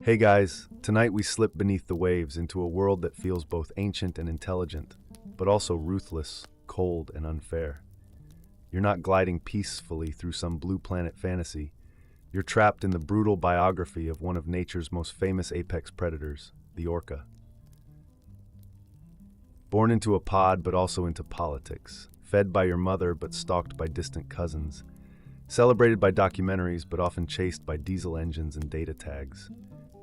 Hey guys, tonight we slip beneath the waves into a world that feels both ancient and intelligent, but also ruthless, cold, and unfair. You're not gliding peacefully through some blue planet fantasy. You're trapped in the brutal biography of one of nature's most famous apex predators, the orca. Born into a pod but also into politics, fed by your mother but stalked by distant cousins, celebrated by documentaries but often chased by diesel engines and data tags.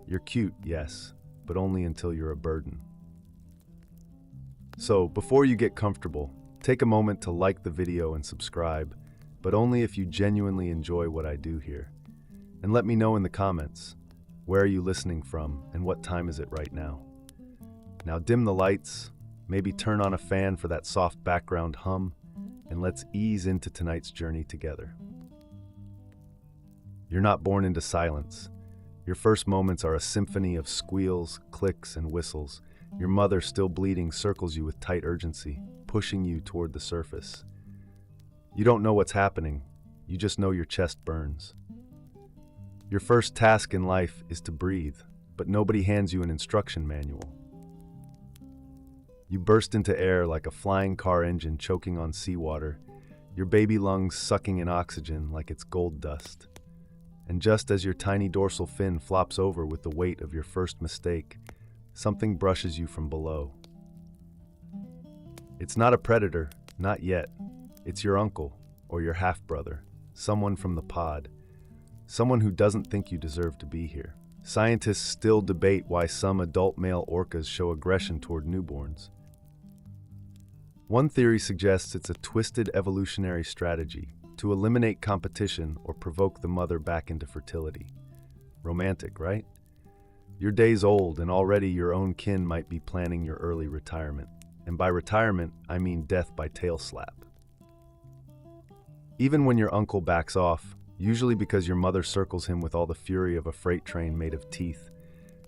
You're cute, yes, but only until you're a burden. So, before you get comfortable, take a moment to like the video and subscribe, but only if you genuinely enjoy what I do here. And let me know in the comments, where are you listening from and what time is it right now? Now dim the lights, maybe turn on a fan for that soft background hum, and let's ease into tonight's journey together. You're not born into silence. Your first moments are a symphony of squeals, clicks, and whistles. Your mother, still bleeding, circles you with tight urgency, pushing you toward the surface. You don't know what's happening, you just know your chest burns. Your first task in life is to breathe, but nobody hands you an instruction manual. You burst into air like a flying car engine choking on seawater, your baby lungs sucking in oxygen like it's gold dust. And just as your tiny dorsal fin flops over with the weight of your first mistake, something brushes you from below. It's not a predator, not yet. It's your uncle or your half-brother, someone from the pod, someone who doesn't think you deserve to be here. Scientists still debate why some adult male orcas show aggression toward newborns. One theory suggests it's a twisted evolutionary strategy to eliminate competition or provoke the mother back into fertility. Romantic, right? Your day's old and already your own kin might be planning your early retirement. And by retirement, I mean death by tail slap. Even when your uncle backs off, usually because your mother circles him with all the fury of a freight train made of teeth,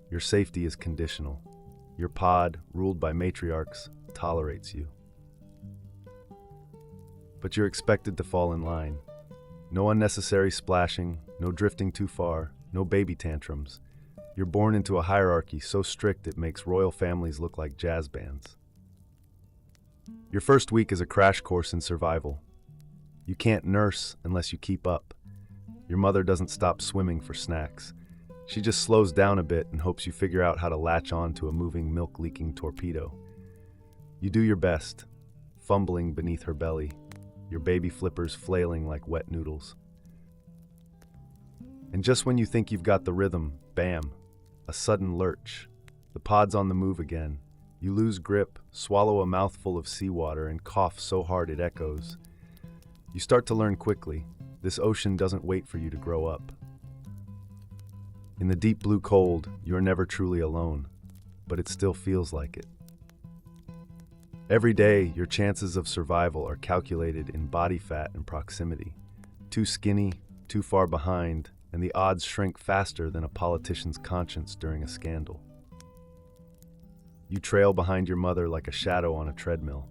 your safety is conditional. Your pod, ruled by matriarchs, tolerates you. But you're expected to fall in line. No unnecessary splashing, no drifting too far, no baby tantrums. You're born into a hierarchy so strict it makes royal families look like jazz bands. Your first week is a crash course in survival. You can't nurse unless you keep up. Your mother doesn't stop swimming for snacks. She just slows down a bit and hopes you figure out how to latch on to a moving, milk-leaking torpedo. You do your best, fumbling beneath her belly, your baby flippers flailing like wet noodles. And just when you think you've got the rhythm, bam, a sudden lurch. The pod's on the move again. You lose grip, swallow a mouthful of seawater, and cough so hard it echoes. You start to learn quickly, this ocean doesn't wait for you to grow up. In the deep blue cold, you're never truly alone, but it still feels like it. Every day, your chances of survival are calculated in body fat and proximity. Too skinny, too far behind, and the odds shrink faster than a politician's conscience during a scandal. You trail behind your mother like a shadow on a treadmill.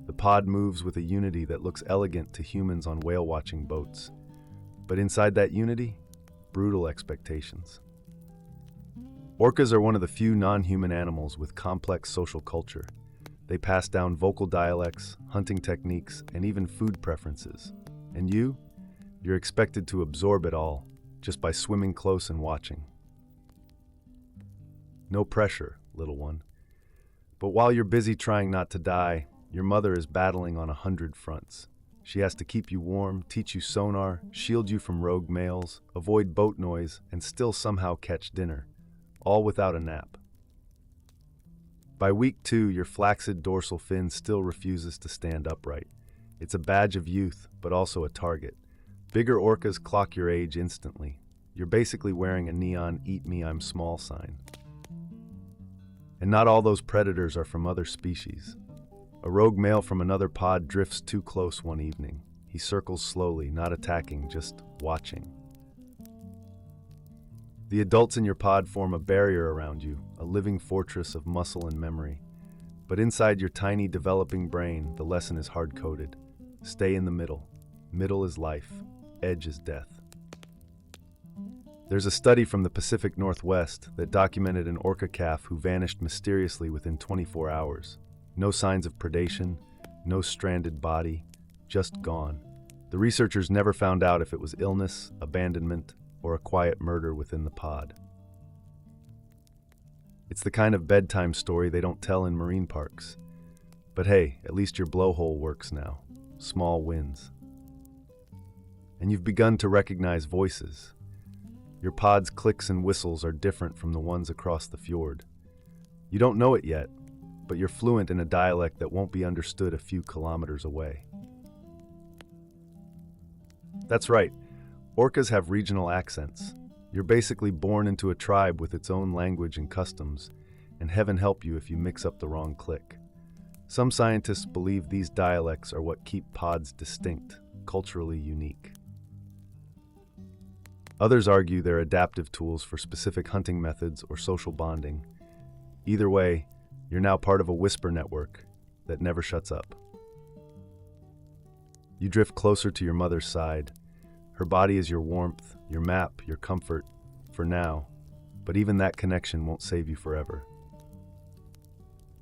The pod moves with a unity that looks elegant to humans on whale-watching boats. But inside that unity, brutal expectations. Orcas are one of the few non-human animals with complex social culture. They pass down vocal dialects, hunting techniques, and even food preferences. And you're expected to absorb it all, just by swimming close and watching. No pressure, little one. But while you're busy trying not to die, your mother is battling on 100 fronts. She has to keep you warm, teach you sonar, shield you from rogue males, avoid boat noise, and still somehow catch dinner, all without a nap. By week 2, your flaccid dorsal fin still refuses to stand upright. It's a badge of youth, but also a target. Bigger orcas clock your age instantly. You're basically wearing a neon "Eat Me, I'm Small" sign. And not all those predators are from other species. A rogue male from another pod drifts too close one evening. He circles slowly, not attacking, just watching. The adults in your pod form a barrier around you, a living fortress of muscle and memory. But inside your tiny, developing brain, the lesson is hard-coded. Stay in the middle. Middle is life. Edge is death. There's a study from the Pacific Northwest that documented an orca calf who vanished mysteriously within 24 hours. No signs of predation, no stranded body, just gone. The researchers never found out if it was illness, abandonment, or a quiet murder within the pod. It's the kind of bedtime story they don't tell in marine parks. But hey, at least your blowhole works now. Small wins. And you've begun to recognize voices. Your pod's clicks and whistles are different from the ones across the fjord. You don't know it yet, but you're fluent in a dialect that won't be understood a few kilometers away. That's right, orcas have regional accents. You're basically born into a tribe with its own language and customs, and heaven help you if you mix up the wrong click. Some scientists believe these dialects are what keep pods distinct, culturally unique. Others argue they're adaptive tools for specific hunting methods or social bonding. Either way, you're now part of a whisper network that never shuts up. You drift closer to your mother's side. Her body is your warmth, your map, your comfort, for now, but even that connection won't save you forever.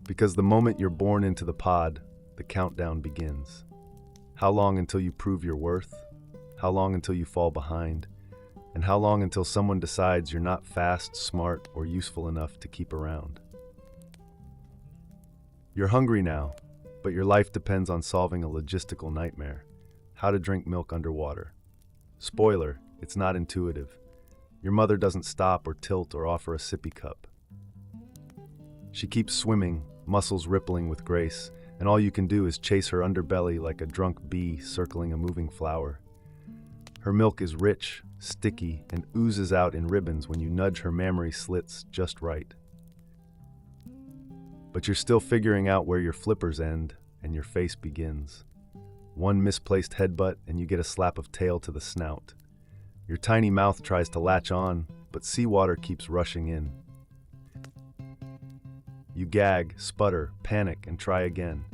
Because the moment you're born into the pod, the countdown begins. How long until you prove your worth? How long until you fall behind? And how long until someone decides you're not fast, smart, or useful enough to keep around? You're hungry now, but your life depends on solving a logistical nightmare: how to drink milk underwater. Spoiler, it's not intuitive. Your mother doesn't stop or tilt or offer a sippy cup. She keeps swimming, muscles rippling with grace, and all you can do is chase her underbelly like a drunk bee circling a moving flower. Her milk is rich, sticky, and oozes out in ribbons when you nudge her mammary slits just right. But you're still figuring out where your flippers end and your face begins. One misplaced headbutt and you get a slap of tail to the snout. Your tiny mouth tries to latch on, but seawater keeps rushing in. You gag, sputter, panic, and try again.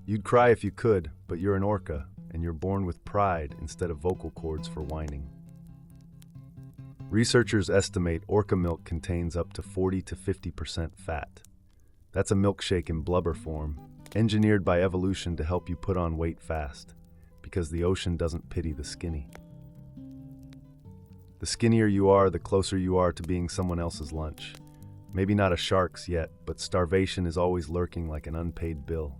You'd cry if you could, but you're an orca, and you're born with pride instead of vocal cords for whining. Researchers estimate orca milk contains up to 40 to 50% fat. That's a milkshake in blubber form, engineered by evolution to help you put on weight fast, because the ocean doesn't pity the skinny. The skinnier you are, the closer you are to being someone else's lunch. Maybe not a shark's yet, but starvation is always lurking like an unpaid bill.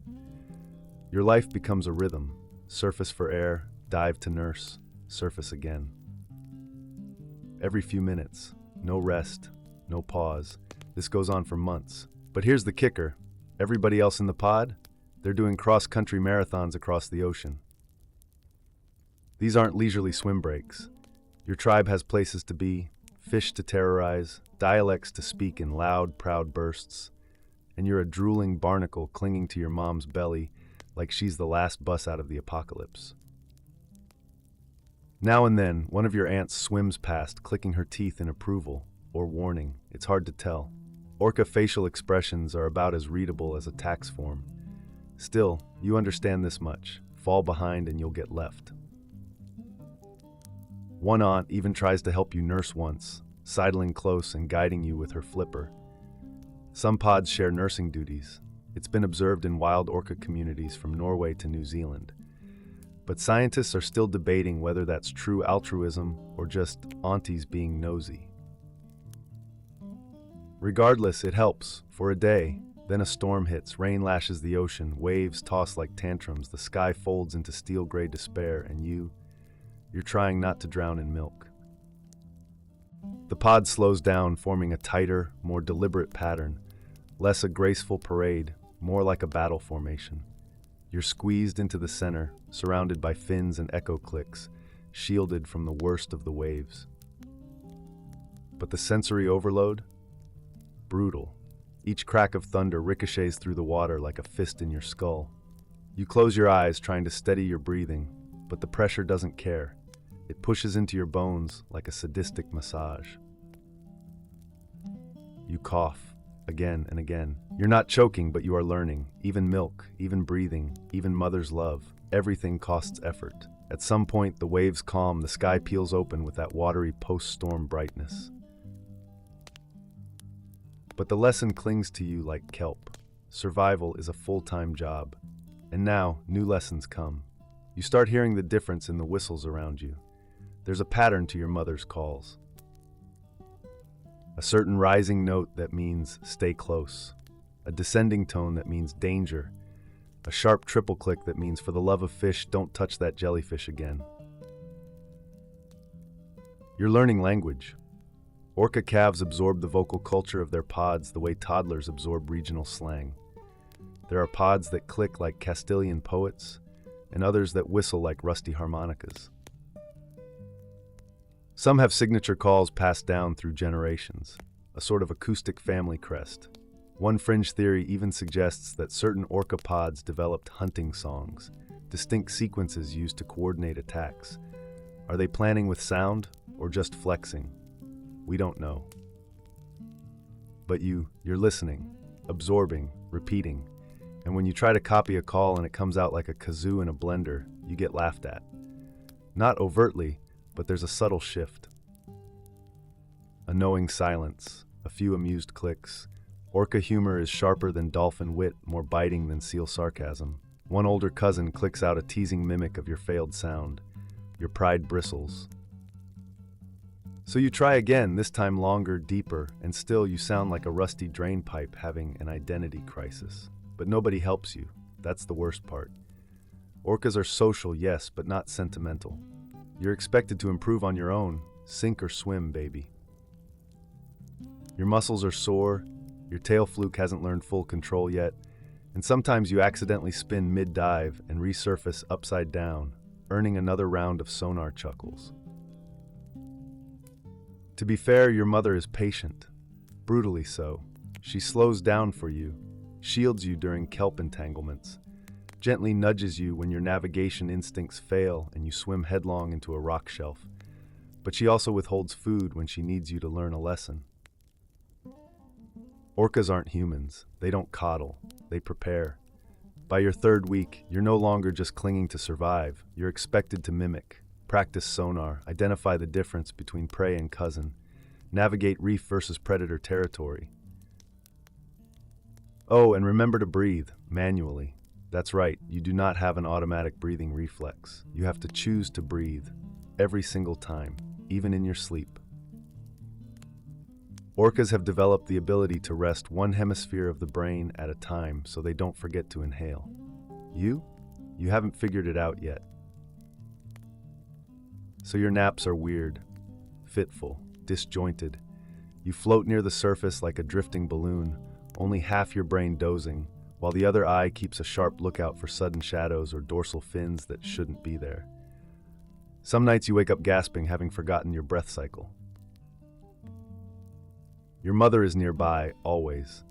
Your life becomes a rhythm: surface for air, dive to nurse, surface again. Every few minutes, no rest, no pause. This goes on for months. But here's the kicker: everybody else in the pod, they're doing cross-country marathons across the ocean. These aren't leisurely swim breaks. Your tribe has places to be, fish to terrorize, dialects to speak in loud, proud bursts, and you're a drooling barnacle clinging to your mom's belly like she's the last bus out of the apocalypse. Now and then, one of your aunts swims past, clicking her teeth in approval or warning. It's hard to tell. Orca facial expressions are about as readable as a tax form. Still, you understand this much: fall behind and you'll get left. One aunt even tries to help you nurse once, sidling close and guiding you with her flipper. Some pods share nursing duties. It's been observed in wild orca communities from Norway to New Zealand. But scientists are still debating whether that's true altruism or just aunties being nosy. Regardless, it helps, for a day. Then a storm hits, rain lashes the ocean, waves toss like tantrums, the sky folds into steel-gray despair, and you're trying not to drown in milk. The pod slows down, forming a tighter, more deliberate pattern, less a graceful parade, more like a battle formation. You're squeezed into the center, surrounded by fins and echo clicks, shielded from the worst of the waves. But the sensory overload? Brutal. Each crack of thunder ricochets through the water like a fist in your skull. You close your eyes, trying to steady your breathing, but the pressure doesn't care. It pushes into your bones like a sadistic massage. You cough, again and again. You're not choking, but you are learning. Even milk, even breathing, even mother's love, everything costs effort. At some point, the waves calm, the sky peels open with that watery post-storm brightness. But the lesson clings to you like kelp. Survival is a full-time job. And now, new lessons come. You start hearing the difference in the whistles around you. There's a pattern to your mother's calls. A certain rising note that means stay close. A descending tone that means danger. A sharp triple click that means for the love of fish, don't touch that jellyfish again. You're learning language. Orca calves absorb the vocal culture of their pods the way toddlers absorb regional slang. There are pods that click like Castilian poets, and others that whistle like rusty harmonicas. Some have signature calls passed down through generations, a sort of acoustic family crest. One fringe theory even suggests that certain orca pods developed hunting songs, distinct sequences used to coordinate attacks. Are they planning with sound or just flexing? We don't know. But you're listening, absorbing, repeating, and when you try to copy a call and it comes out like a kazoo in a blender, you get laughed at. Not overtly, but there's a subtle shift. A knowing silence, a few amused clicks. Orca humor is sharper than dolphin wit, more biting than seal sarcasm. One older cousin clicks out a teasing mimic of your failed sound. Your pride bristles. So you try again, this time longer, deeper, and still you sound like a rusty drain pipe having an identity crisis. But nobody helps you. That's the worst part. Orcas are social, yes, but not sentimental. You're expected to improve on your own. Sink or swim, baby. Your muscles are sore. Your tail fluke hasn't learned full control yet, and sometimes you accidentally spin mid-dive and resurface upside down, earning another round of sonar chuckles. To be fair, your mother is patient, brutally so. She slows down for you, shields you during kelp entanglements, gently nudges you when your navigation instincts fail and you swim headlong into a rock shelf. But she also withholds food when she needs you to learn a lesson. Orcas aren't humans. They don't coddle. They prepare. By your third week, you're no longer just clinging to survive. You're expected to mimic, practice sonar, identify the difference between prey and cousin, navigate reef versus predator territory. Oh, and remember to breathe, manually. That's right, you do not have an automatic breathing reflex. You have to choose to breathe, every single time, even in your sleep. Orcas have developed the ability to rest one hemisphere of the brain at a time so they don't forget to inhale. You haven't figured it out yet. So your naps are weird, fitful, disjointed. You float near the surface like a drifting balloon, only half your brain dozing, while the other eye keeps a sharp lookout for sudden shadows or dorsal fins that shouldn't be there. Some nights you wake up gasping, having forgotten your breath cycle. Your mother is nearby, always.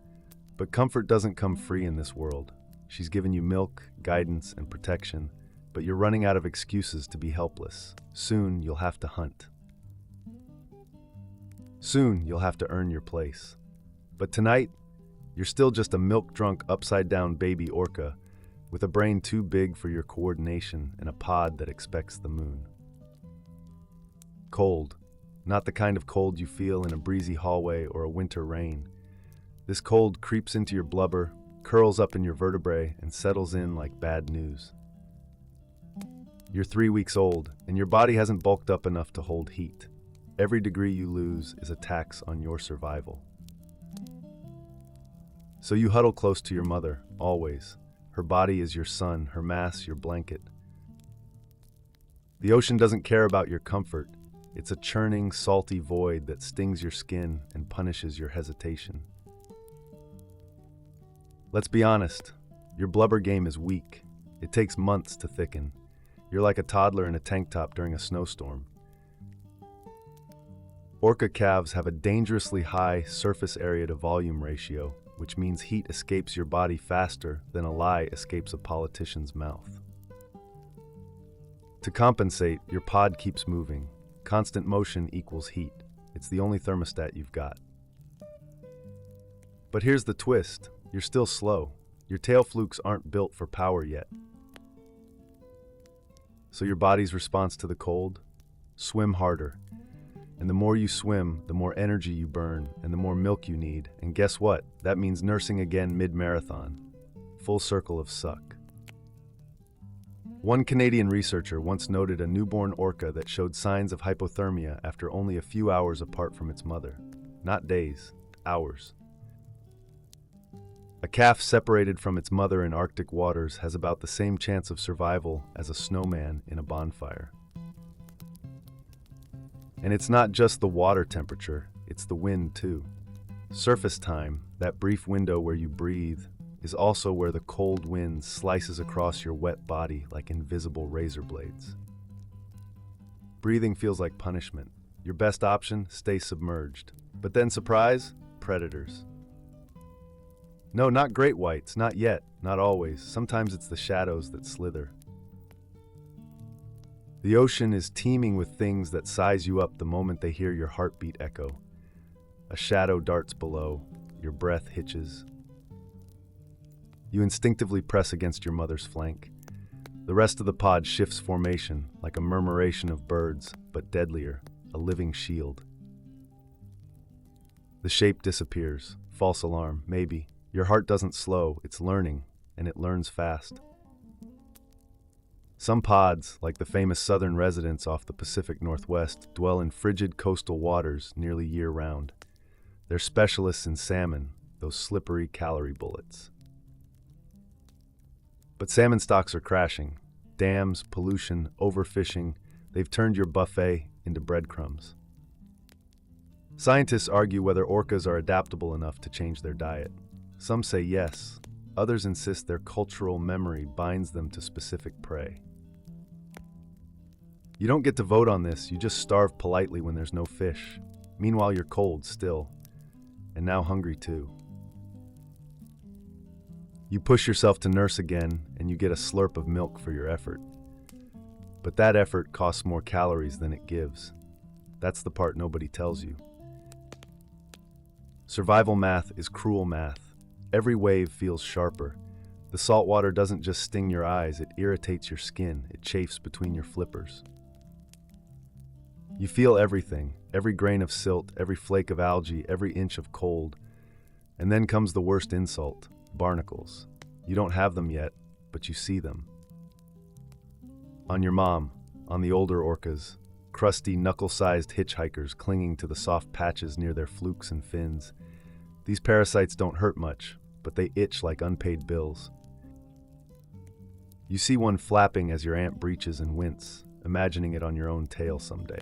But comfort doesn't come free in this world. She's given you milk, guidance, and protection, but you're running out of excuses to be helpless. Soon, you'll have to hunt. Soon, you'll have to earn your place. But tonight, you're still just a milk-drunk, upside-down baby orca with a brain too big for your coordination and a pod that expects the moon. Cold. Not the kind of cold you feel in a breezy hallway or a winter rain. This cold creeps into your blubber, curls up in your vertebrae, and settles in like bad news. You're 3 weeks old, and your body hasn't bulked up enough to hold heat. Every degree you lose is a tax on your survival. So you huddle close to your mother, always. Her body is your sun, her mass your blanket. The ocean doesn't care about your comfort. It's a churning, salty void that stings your skin and punishes your hesitation. Let's be honest, your blubber game is weak. It takes months to thicken. You're like a toddler in a tank top during a snowstorm. Orca calves have a dangerously high surface area to volume ratio, which means heat escapes your body faster than a lie escapes a politician's mouth. To compensate, your pod keeps moving. Constant motion equals heat. It's the only thermostat you've got. But here's the twist. You're still slow. Your tail flukes aren't built for power yet. So your body's response to the cold? Swim harder. And the more you swim, the more energy you burn, and the more milk you need. And guess what? That means nursing again mid-marathon. Full circle of suck. One Canadian researcher once noted a newborn orca that showed signs of hypothermia after only a few hours apart from its mother. Not days, hours. A calf separated from its mother in Arctic waters has about the same chance of survival as a snowman in a bonfire. And it's not just the water temperature, it's the wind too. Surface time, that brief window where you breathe, is also where the cold wind slices across your wet body like invisible razor blades. Breathing feels like punishment. Your best option, stay submerged. But then surprise, predators. No, not great whites, not yet, not always. Sometimes it's the shadows that slither. The ocean is teeming with things that size you up the moment they hear your heartbeat echo. A shadow darts below, your breath hitches. You instinctively press against your mother's flank. The rest of the pod shifts formation, like a murmuration of birds, but deadlier, a living shield. The shape disappears. False alarm, maybe. Your heart doesn't slow, it's learning, and it learns fast. Some pods, like the famous southern residents off the Pacific Northwest, dwell in frigid coastal waters nearly year-round. They're specialists in salmon, those slippery calorie bullets. But salmon stocks are crashing. Dams, pollution, overfishing, they've turned your buffet into breadcrumbs. Scientists argue whether orcas are adaptable enough to change their diet. Some say yes, others insist their cultural memory binds them to specific prey. You don't get to vote on this, you just starve politely when there's no fish. Meanwhile, you're cold still, and now hungry too. You push yourself to nurse again, and you get a slurp of milk for your effort. But that effort costs more calories than it gives. That's the part nobody tells you. Survival math is cruel math. Every wave feels sharper. The salt water doesn't just sting your eyes, it irritates your skin, it chafes between your flippers. You feel everything, every grain of silt, every flake of algae, every inch of cold. And then comes the worst insult. Barnacles. You don't have them yet, but you see them. On your mom, on the older orcas, crusty, knuckle-sized hitchhikers clinging to the soft patches near their flukes and fins. These parasites don't hurt much, but they itch like unpaid bills. You see one flapping as your aunt breaches and wince, imagining it on your own tail someday.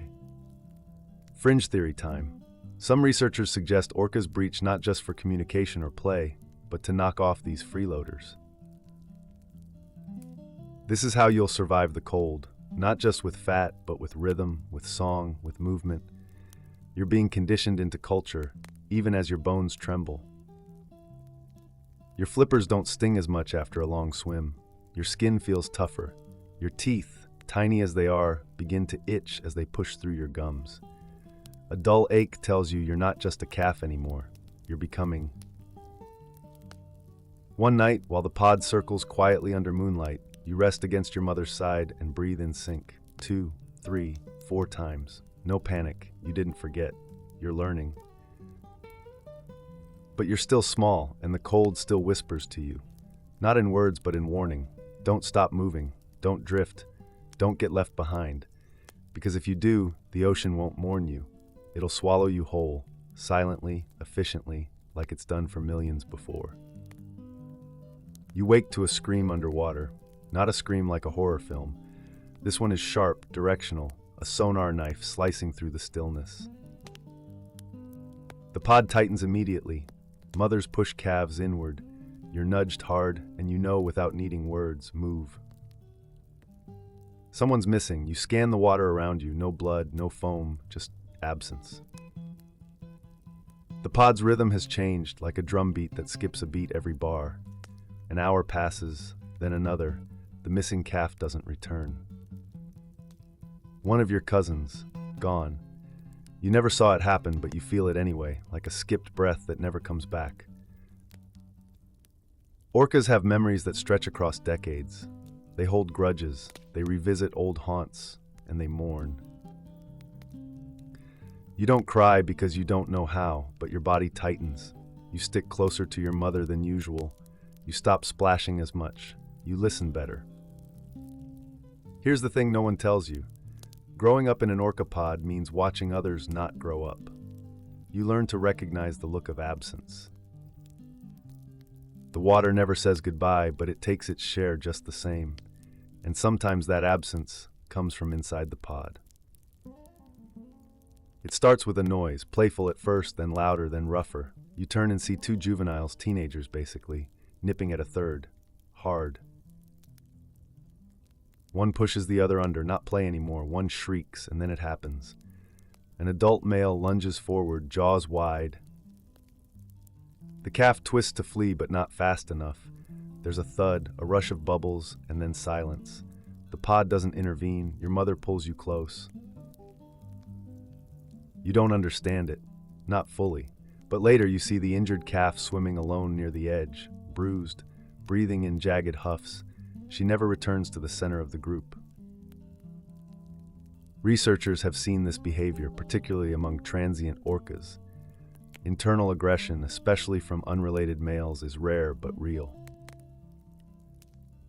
Fringe theory time. Some researchers suggest orcas breach not just for communication or play, but to knock off these freeloaders. This is how you'll survive the cold, not just with fat, but with rhythm, with song, with movement. You're being conditioned into culture, even as your bones tremble. Your flippers don't sting as much after a long swim. Your skin feels tougher. Your teeth, tiny as they are, begin to itch as they push through your gums. A dull ache tells you you're not just a calf anymore. You're becoming. One night, while the pod circles quietly under moonlight, you rest against your mother's side and breathe in sync. 2, 3, 4 times. No panic. You didn't forget. You're learning. But you're still small, and the cold still whispers to you. Not in words, but in warning. Don't stop moving. Don't drift. Don't get left behind. Because if you do, the ocean won't mourn you. It'll swallow you whole, silently, efficiently, like it's done for millions before. You wake to a scream underwater, not a scream like a horror film. This one is sharp, directional, a sonar knife slicing through the stillness. The pod tightens immediately. Mothers push calves inward. You're nudged hard, and you know without needing words, move. Someone's missing. You scan the water around you. No blood, no foam, just absence. The pod's rhythm has changed, like a drum beat that skips a beat every bar. An hour passes, then another. The missing calf doesn't return. One of your cousins, gone. You never saw it happen, but you feel it anyway, like a skipped breath that never comes back. Orcas have memories that stretch across decades. They hold grudges, they revisit old haunts, and they mourn. You don't cry because you don't know how, but your body tightens. You stick closer to your mother than usual. You stop splashing as much. You listen better. Here's the thing no one tells you. Growing up in an orca pod means watching others not grow up. You learn to recognize the look of absence. The water never says goodbye, but it takes its share just the same. And sometimes that absence comes from inside the pod. It starts with a noise, playful at first, then louder, then rougher. You turn and see two juveniles, teenagers basically, nipping at a third, hard. One pushes the other under, not play anymore. One shrieks, and then it happens. An adult male lunges forward, jaws wide. The calf twists to flee, but not fast enough. There's a thud, a rush of bubbles, and then silence. The pod doesn't intervene. Your mother pulls you close. You don't understand it, not fully. But later you see the injured calf swimming alone near the edge, bruised, breathing in jagged huffs. She never returns to the center of the group. Researchers have seen this behavior, particularly among transient orcas. Internal aggression, especially from unrelated males, is rare but real.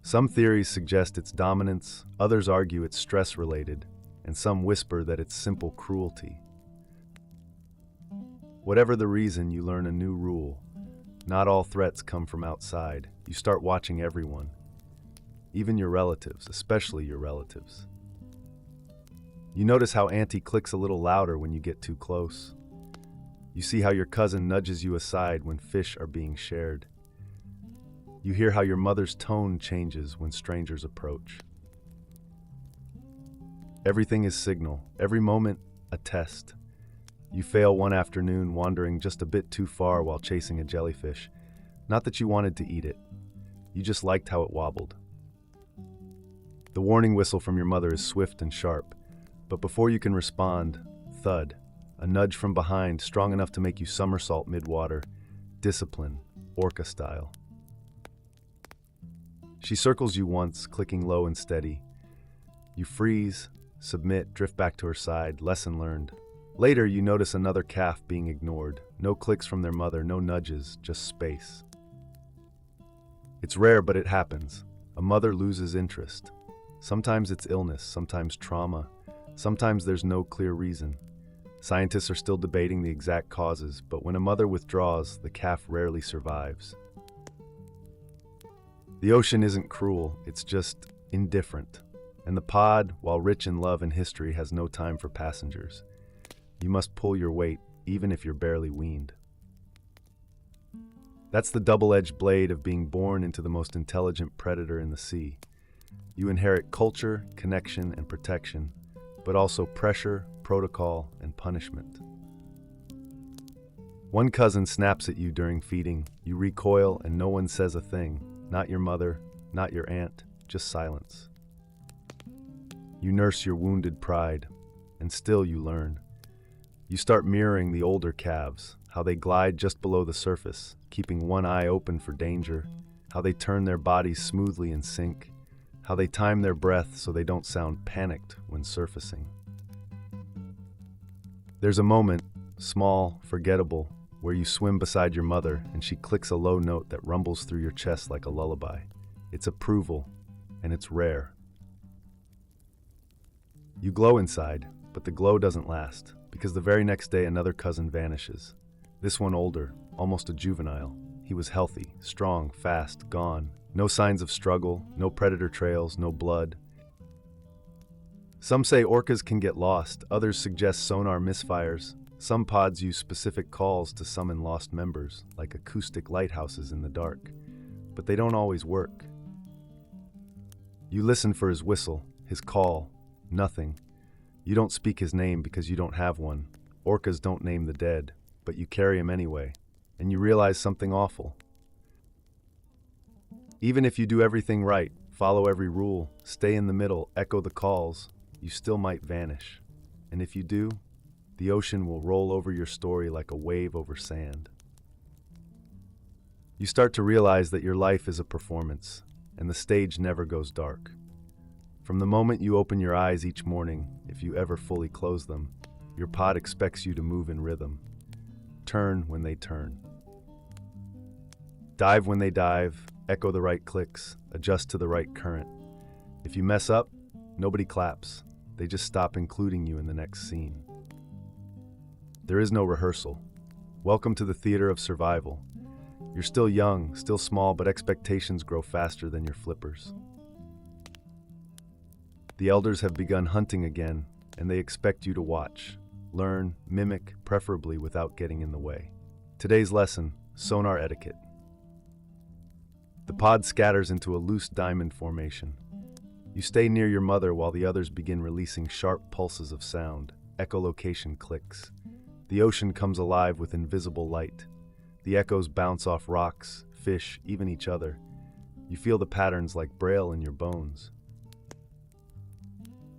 Some theories suggest it's dominance, others argue it's stress-related, and some whisper that it's simple cruelty. Whatever the reason, you learn a new rule. Not all threats come from outside. You start watching everyone. Even your relatives, especially your relatives. You notice how Auntie clicks a little louder when you get too close. You see how your cousin nudges you aside when fish are being shared. You hear how your mother's tone changes when strangers approach. Everything is signal, every moment a test. You fail one afternoon wandering just a bit too far while chasing a jellyfish. Not that you wanted to eat it. You just liked how it wobbled. The warning whistle from your mother is swift and sharp, but before you can respond, thud, a nudge from behind strong enough to make you somersault mid-water. Discipline, orca style. She circles you once, clicking low and steady. You freeze, submit, drift back to her side, lesson learned. Later, you notice another calf being ignored. No clicks from their mother, no nudges, just space. It's rare, but it happens. A mother loses interest. Sometimes it's illness, sometimes trauma, sometimes there's no clear reason. Scientists are still debating the exact causes, but when a mother withdraws, the calf rarely survives. The ocean isn't cruel, it's just indifferent. And the pod, while rich in love and history, has no time for passengers. You must pull your weight, even if you're barely weaned. That's the double-edged blade of being born into the most intelligent predator in the sea. You inherit culture, connection, and protection, but also pressure, protocol, and punishment. One cousin snaps at you during feeding. You recoil, and no one says a thing. Not your mother, not your aunt, just silence. You nurse your wounded pride, and still you learn. You start mirroring the older calves, how they glide just below the surface, keeping one eye open for danger, how they turn their bodies smoothly in sync, how they time their breath so they don't sound panicked when surfacing. There's a moment, small, forgettable, where you swim beside your mother and she clicks a low note that rumbles through your chest like a lullaby. It's approval, and it's rare. You glow inside, but the glow doesn't last, because the very next day another cousin vanishes. This one older, almost a juvenile. He was healthy, strong, fast, gone. No signs of struggle, no predator trails, no blood. Some say orcas can get lost, others suggest sonar misfires. Some pods use specific calls to summon lost members, like acoustic lighthouses in the dark. But they don't always work. You listen for his whistle, his call, nothing. You don't speak his name because you don't have one. Orcas don't name the dead, but you carry him anyway, and you realize something awful. Even if you do everything right, follow every rule, stay in the middle, echo the calls, you still might vanish. And if you do, the ocean will roll over your story like a wave over sand. You start to realize that your life is a performance, and the stage never goes dark. From the moment you open your eyes each morning, if you ever fully close them, your pod expects you to move in rhythm. Turn when they turn. Dive when they dive, echo the right clicks, adjust to the right current. If you mess up, nobody claps. They just stop including you in the next scene. There is no rehearsal. Welcome to the theater of survival. You're still young, still small, but expectations grow faster than your flippers. The elders have begun hunting again, and they expect you to watch, learn, mimic, preferably without getting in the way. Today's lesson, sonar etiquette. The pod scatters into a loose diamond formation. You stay near your mother while the others begin releasing sharp pulses of sound, echolocation clicks. The ocean comes alive with invisible light. The echoes bounce off rocks, fish, even each other. You feel the patterns like braille in your bones.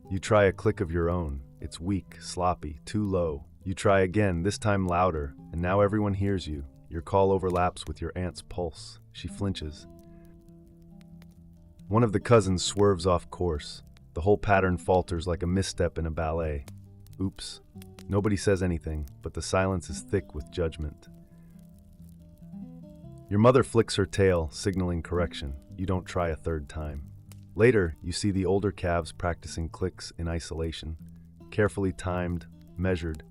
You try a click of your own. It's weak, sloppy, too low. You try again, this time louder, and now everyone hears you. Your call overlaps with your aunt's pulse. She flinches. One of the cousins swerves off course. The whole pattern falters like a misstep in a ballet. Oops. Nobody says anything, but the silence is thick with judgment. Your mother flicks her tail, signaling correction. You don't try a third time. Later, you see the older calves practicing clicks in isolation, carefully timed, measured.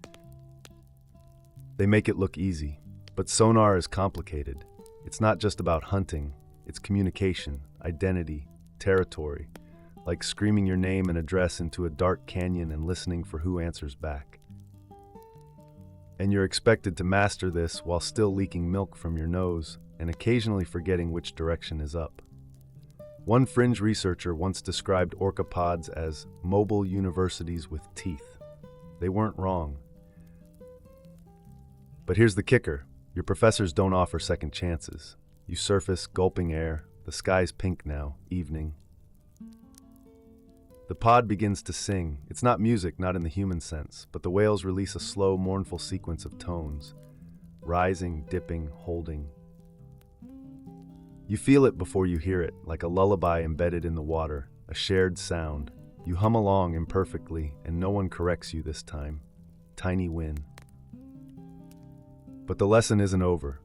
They make it look easy, but sonar is complicated. It's not just about hunting, it's communication, identity, territory, like screaming your name and address into a dark canyon and listening for who answers back. And you're expected to master this while still leaking milk from your nose and occasionally forgetting which direction is up. One fringe researcher once described orca pods as mobile universities with teeth. They weren't wrong. But here's the kicker. Your professors don't offer second chances. You surface, gulping air. The sky's pink now, evening. The pod begins to sing. It's not music, not in the human sense, but the whales release a slow, mournful sequence of tones. Rising, dipping, holding. You feel it before you hear it, like a lullaby embedded in the water, a shared sound. You hum along imperfectly, and no one corrects you this time. Tiny win. But the lesson isn't over.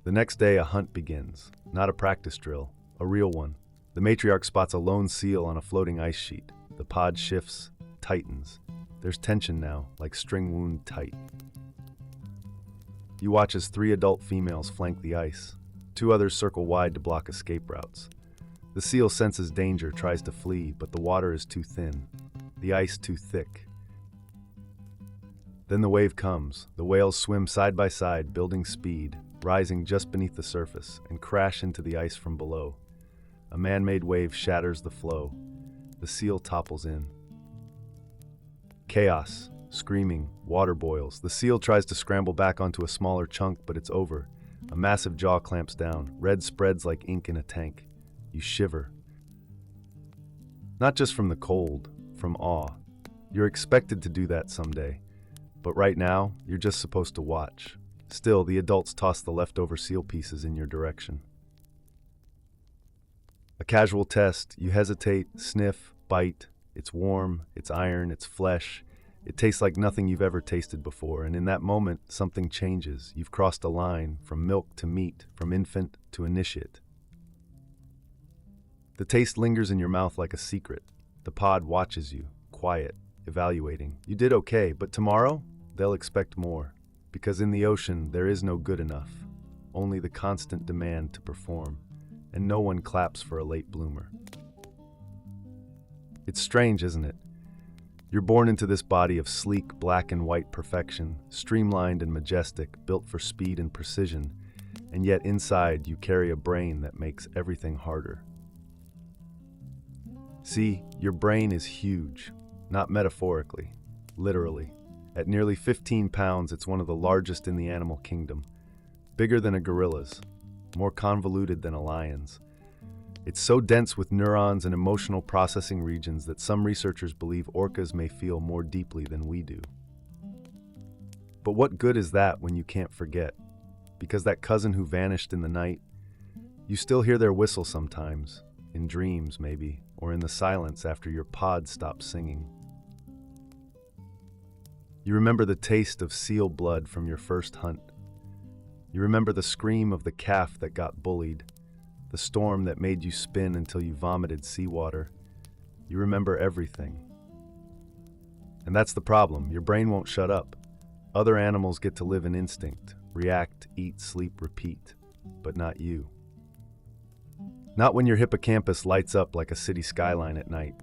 The next day, a hunt begins. Not a practice drill, a real one. The matriarch spots a lone seal on a floating ice sheet. The pod shifts, tightens. There's tension now, like string wound tight. You watch as 3 adult females flank the ice. 2 others circle wide to block escape routes. The seal senses danger, tries to flee, but the water is too thin, the ice too thick. Then the wave comes. The whales swim side by side, building speed, rising just beneath the surface, and crash into the ice from below. A man-made wave shatters the flow. The seal topples in. Chaos, screaming, water boils. The seal tries to scramble back onto a smaller chunk, but it's over. A massive jaw clamps down. Red spreads like ink in a tank. You shiver. Not just from the cold, from awe. You're expected to do that someday. But right now, you're just supposed to watch. Still, the adults toss the leftover seal pieces in your direction. A casual test. You hesitate, sniff, bite. It's warm, it's iron, it's flesh. It tastes like nothing you've ever tasted before, and in that moment, something changes. You've crossed a line, from milk to meat, from infant to initiate. The taste lingers in your mouth like a secret. The pod watches you, quiet, evaluating. You did okay, but tomorrow, they'll expect more. Because in the ocean, there is no good enough. Only the constant demand to perform. And no one claps for a late bloomer. It's strange, isn't it? You're born into this body of sleek black and white perfection, streamlined and majestic, built for speed and precision, and yet inside you carry a brain that makes everything harder. See, your brain is huge, not metaphorically, literally. At nearly 15 pounds, it's one of the largest in the animal kingdom, bigger than a gorilla's, more convoluted than a lion's. It's so dense with neurons and emotional processing regions that some researchers believe orcas may feel more deeply than we do. But what good is that when you can't forget? Because that cousin who vanished in the night, you still hear their whistle sometimes. in dreams maybe, or in the silence after your pod stops singing. You remember the taste of seal blood from your first hunt. You remember the scream of the calf that got bullied, the storm that made you spin until you vomited seawater. You remember everything. And that's the problem. Your brain won't shut up. Other animals get to live in instinct, react, eat, sleep, repeat, but not you. Not when your hippocampus lights up like a city skyline at night.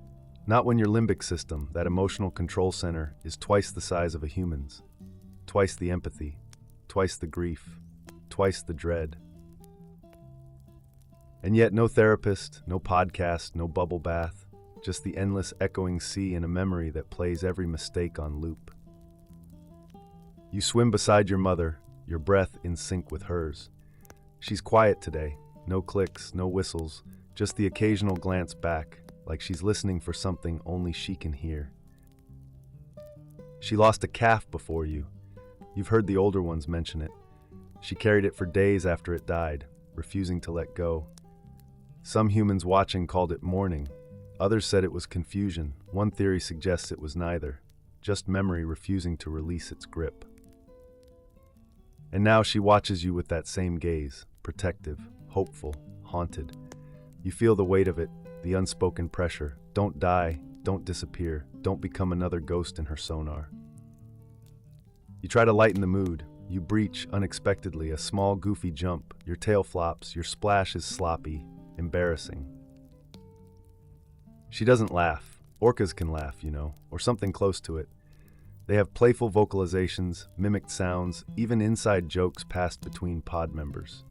Not when your limbic system, that emotional control center, is twice the size of a human's. Twice the empathy, twice the grief, twice the dread. And yet no therapist, no podcast, no bubble bath, just the endless echoing sea and a memory that plays every mistake on loop. You swim beside your mother, your breath in sync with hers. She's quiet today, no clicks, no whistles, just the occasional glance back, like she's listening for something only she can hear. She lost a calf before you. You've heard the older ones mention it. She carried it for days after it died, refusing to let go. Some humans watching called it mourning. Others said it was confusion. One theory suggests it was neither, just memory refusing to release its grip. And now she watches you with that same gaze, protective, hopeful, haunted. You feel the weight of it, the unspoken pressure. Don't die, don't disappear, don't become another ghost in her sonar. You try to lighten the mood. You breach unexpectedly, a small goofy jump. Your tail flops, your splash is sloppy, embarrassing. She doesn't laugh. Orcas can laugh, or something close to it. They have playful vocalizations, mimicked sounds, even inside jokes passed between pod members.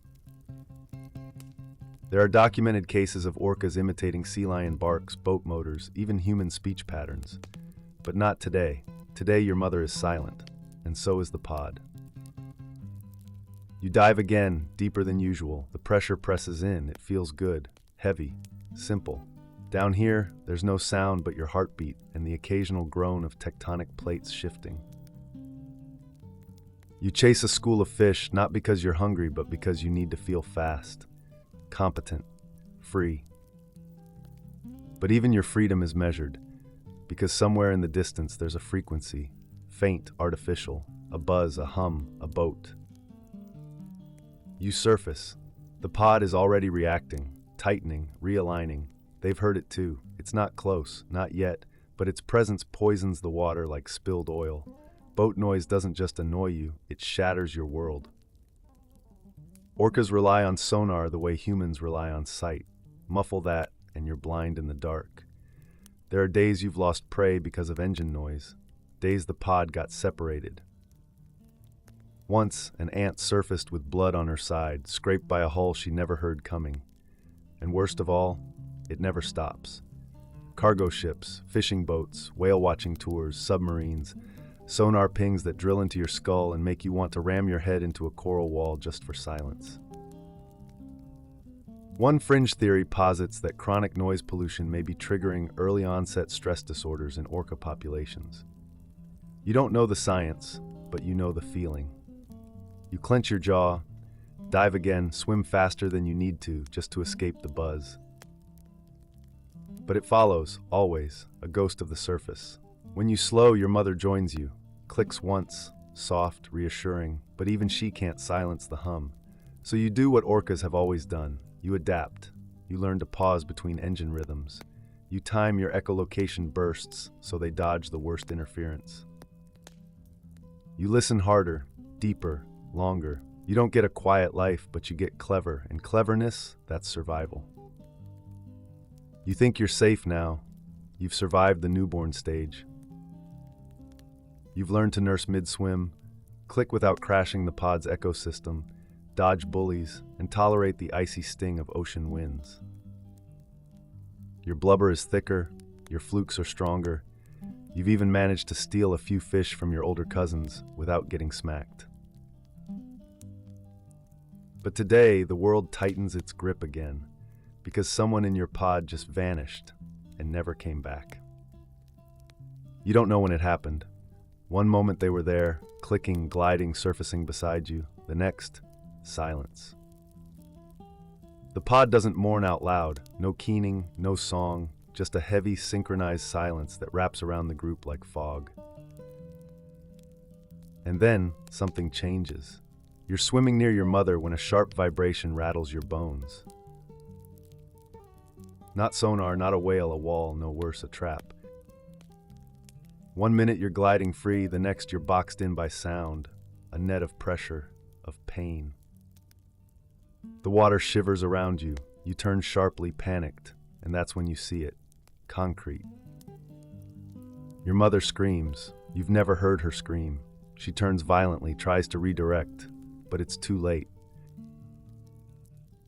There are documented cases of orcas imitating sea lion barks, boat motors, even human speech patterns. But not today. Today your mother is silent, and so is the pod. You dive again, deeper than usual. The pressure presses in. It feels good, heavy, simple. Down here, there's no sound but your heartbeat and the occasional groan of tectonic plates shifting. You chase a school of fish, not because you're hungry, but because you need to feel fast, competent, free. But even your freedom is measured, because somewhere in the distance there's a frequency, faint, artificial, a buzz, a hum, a boat. You surface. The pod is already reacting, tightening, realigning. They've heard it too. It's not close, not yet, but its presence poisons the water like spilled oil. Boat noise doesn't just annoy you, it shatters your world. Orcas rely on sonar the way humans rely on sight. Muffle that, and you're blind in the dark. There are days you've lost prey because of engine noise, days the pod got separated. Once, an ant surfaced with blood on her side, scraped by a hull she never heard coming. And worst of all, it never stops. Cargo ships, fishing boats, whale-watching tours, submarines, sonar pings that drill into your skull and make you want to ram your head into a coral wall just for silence. One fringe theory posits that chronic noise pollution may be triggering early-onset stress disorders in orca populations. You don't know the science, but you know the feeling. You clench your jaw, dive again, swim faster than you need to just to escape the buzz. But it follows, always, a ghost of the surface. When you slow, your mother joins you, clicks once, soft, reassuring, but even she can't silence the hum. So you do what orcas have always done. You adapt. You learn to pause between engine rhythms. You time your echolocation bursts so they dodge the worst interference. You listen harder, deeper, longer. You don't get a quiet life, but you get clever, and cleverness, that's survival. You think you're safe now. You've survived the newborn stage. You've learned to nurse mid-swim, click without crashing the pod's ecosystem, dodge bullies, and tolerate the icy sting of ocean winds. Your blubber is thicker, your flukes are stronger. You've even managed to steal a few fish from your older cousins without getting smacked. But today, the world tightens its grip again, because someone in your pod just vanished and never came back. You don't know when it happened. One moment they were there, clicking, gliding, surfacing beside you. The next, silence. The pod doesn't mourn out loud, no keening, no song, just a heavy, synchronized silence that wraps around the group like fog. And then, something changes. You're swimming near your mother when a sharp vibration rattles your bones. Not sonar, not a whale, a wall, no worse, a trap. 1 minute you're gliding free, the next you're boxed in by sound, a net of pressure, of pain. The water shivers around you. You turn sharply, panicked, and that's when you see it. Concrete. Your mother screams. You've never heard her scream. She turns violently, tries to redirect, but it's too late.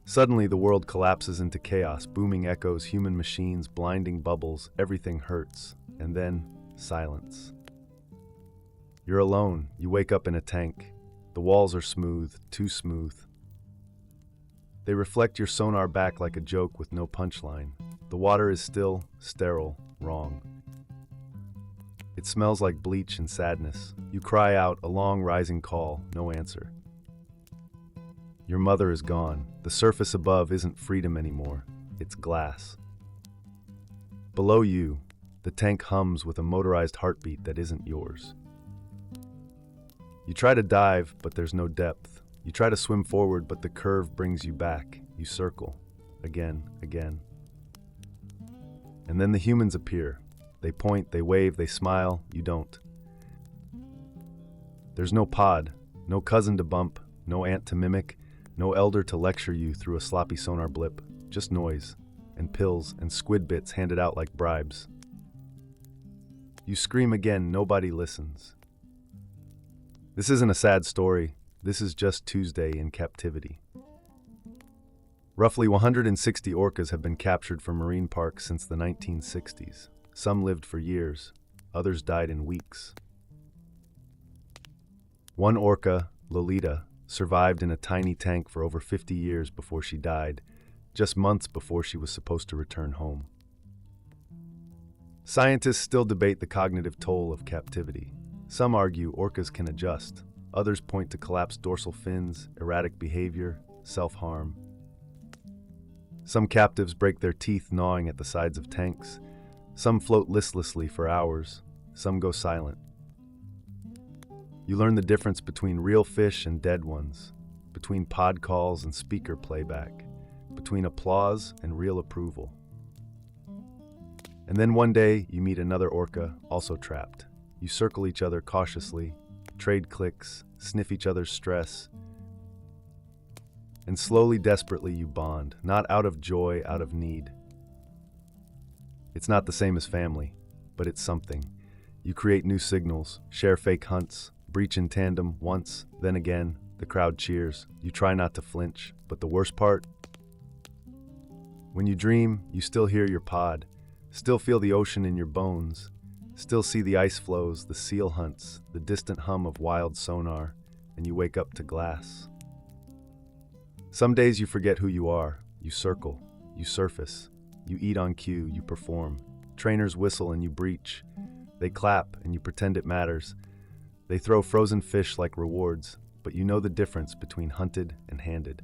Suddenly, the world collapses into chaos, booming echoes, human machines, blinding bubbles, everything hurts, and then silence. You're alone. You wake up in a tank. The walls are smooth, too smooth. They reflect your sonar back like a joke with no punchline. The water is still, sterile, wrong. It smells like bleach and sadness. You cry out, a long rising call, no answer. Your mother is gone. The surface above isn't freedom anymore. It's glass. Below you, the tank hums with a motorized heartbeat that isn't yours. You try to dive, but there's no depth. You try to swim forward, but the curve brings you back. You circle. Again. And then the humans appear. They point, they wave, they smile. You don't. There's no pod, no cousin to bump, no aunt to mimic, no elder to lecture you through a sloppy sonar blip. Just noise, and pills, and squid bits handed out like bribes. You scream again, nobody listens. This isn't a sad story. This is just Tuesday in captivity. Roughly 160 orcas have been captured from marine parks since the 1960s. Some lived for years, others died in weeks. One orca, Lolita, survived in a tiny tank for over 50 years before she died, just months before she was supposed to return home. Scientists still debate the cognitive toll of captivity. Some argue orcas can adjust. Others point to collapsed dorsal fins, erratic behavior, self-harm. Some captives break their teeth gnawing at the sides of tanks. Some float listlessly for hours. Some go silent. You learn the difference between real fish and dead ones, between pod calls and speaker playback, between applause and real approval. And then one day, you meet another orca, also trapped. You circle each other cautiously, trade clicks, sniff each other's stress, and slowly, desperately, you bond, not out of joy, out of need. It's not the same as family, but it's something. You create new signals, share fake hunts, breach in tandem once, then again. The crowd cheers. You try not to flinch, but the worst part? When you dream, you still hear your pod, still feel the ocean in your bones, still see the ice flows, the seal hunts, the distant hum of wild sonar, and you wake up to glass. Some days you forget who you are. You circle, you surface, you eat on cue, you perform. Trainers whistle and you breach. They clap and you pretend it matters. They throw frozen fish like rewards, but you know the difference between hunted and handed.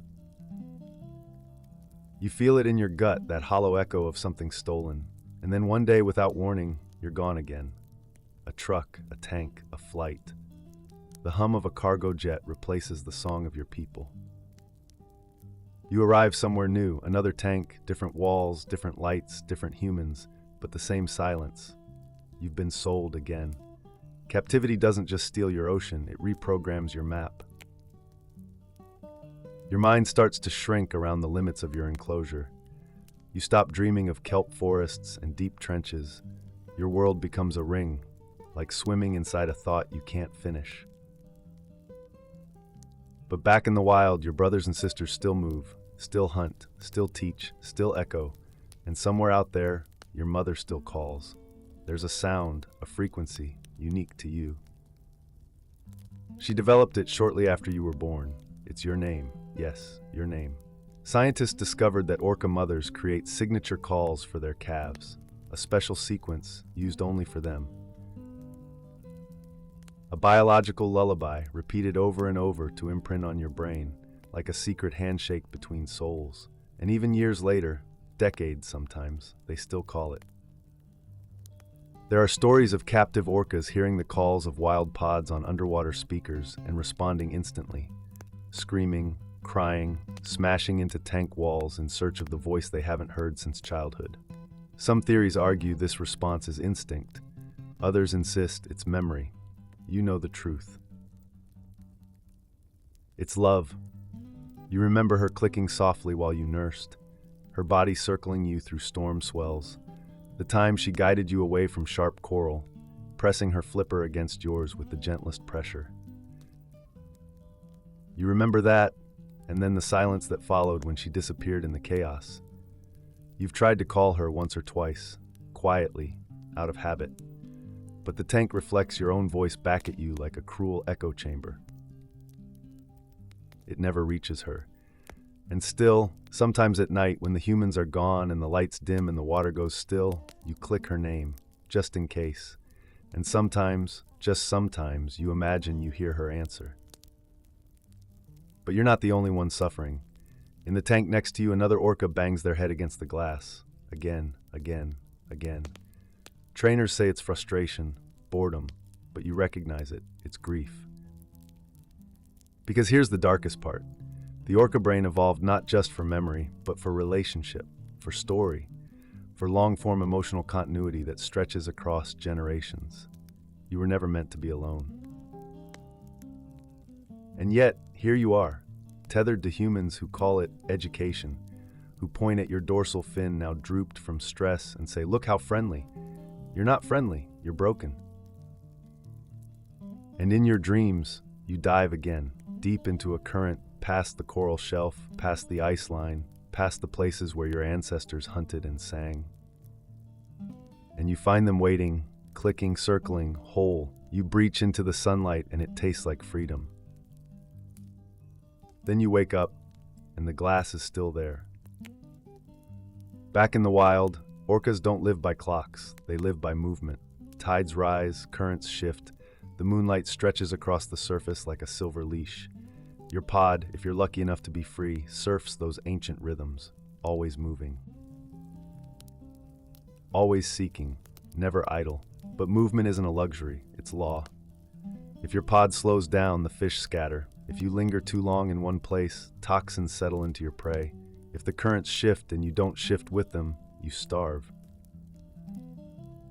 You feel it in your gut, that hollow echo of something stolen, and then one day, without warning, you're gone again. A truck, a tank, a flight. The hum of a cargo jet replaces the song of your people. You arrive somewhere new, another tank, different walls, different lights, different humans, but the same silence. You've been sold again. Captivity doesn't just steal your ocean, it reprograms your map. Your mind starts to shrink around the limits of your enclosure. You stop dreaming of kelp forests and deep trenches. Your world becomes a ring, like swimming inside a thought you can't finish. But back in the wild, your brothers and sisters still move, still hunt, still teach, still echo, and somewhere out there, your mother still calls. There's a sound, a frequency, unique to you. She developed it shortly after you were born. It's your name. Yes, your name. Scientists discovered that orca mothers create signature calls for their calves, a special sequence used only for them. A biological lullaby repeated over and over to imprint on your brain, like a secret handshake between souls. And even years later, decades sometimes, they still call it. There are stories of captive orcas hearing the calls of wild pods on underwater speakers and responding instantly, screaming, crying, smashing into tank walls in search of the voice they haven't heard since childhood. Some theories argue this response is instinct. Others insist it's memory. You know the truth. It's love. You remember her clicking softly while you nursed, her body circling you through storm swells, the time she guided you away from sharp coral, pressing her flipper against yours with the gentlest pressure. You remember that, and then the silence that followed when she disappeared in the chaos. You've tried to call her once or twice, quietly, out of habit, but the tank reflects your own voice back at you like a cruel echo chamber. It never reaches her. And still, sometimes at night when the humans are gone and the lights dim and the water goes still, you click her name, just in case. And sometimes, just sometimes, you imagine you hear her answer. But you're not the only one suffering. In the tank next to you, another orca bangs their head against the glass. Again, again, again. Trainers say it's frustration, boredom, but you recognize it. It's grief. Because here's the darkest part. The orca brain evolved not just for memory, but for relationship, for story, for long-form emotional continuity that stretches across generations. You were never meant to be alone. And yet, here you are, tethered to humans who call it education, who point at your dorsal fin now drooped from stress and say, "Look how friendly." You're not friendly, you're broken. And in your dreams, you dive again, deep into a current, past the coral shelf, past the ice line, past the places where your ancestors hunted and sang. And you find them waiting, clicking, circling, whole. You breach into the sunlight and it tastes like freedom. Then you wake up, and the glass is still there. Back in the wild, orcas don't live by clocks, they live by movement. Tides rise, currents shift, the moonlight stretches across the surface like a silver leash. Your pod, if you're lucky enough to be free, surfs those ancient rhythms, always moving. Always seeking, never idle. But movement isn't a luxury, it's law. If your pod slows down, the fish scatter. If you linger too long in one place, toxins settle into your prey. If the currents shift and you don't shift with them, you starve.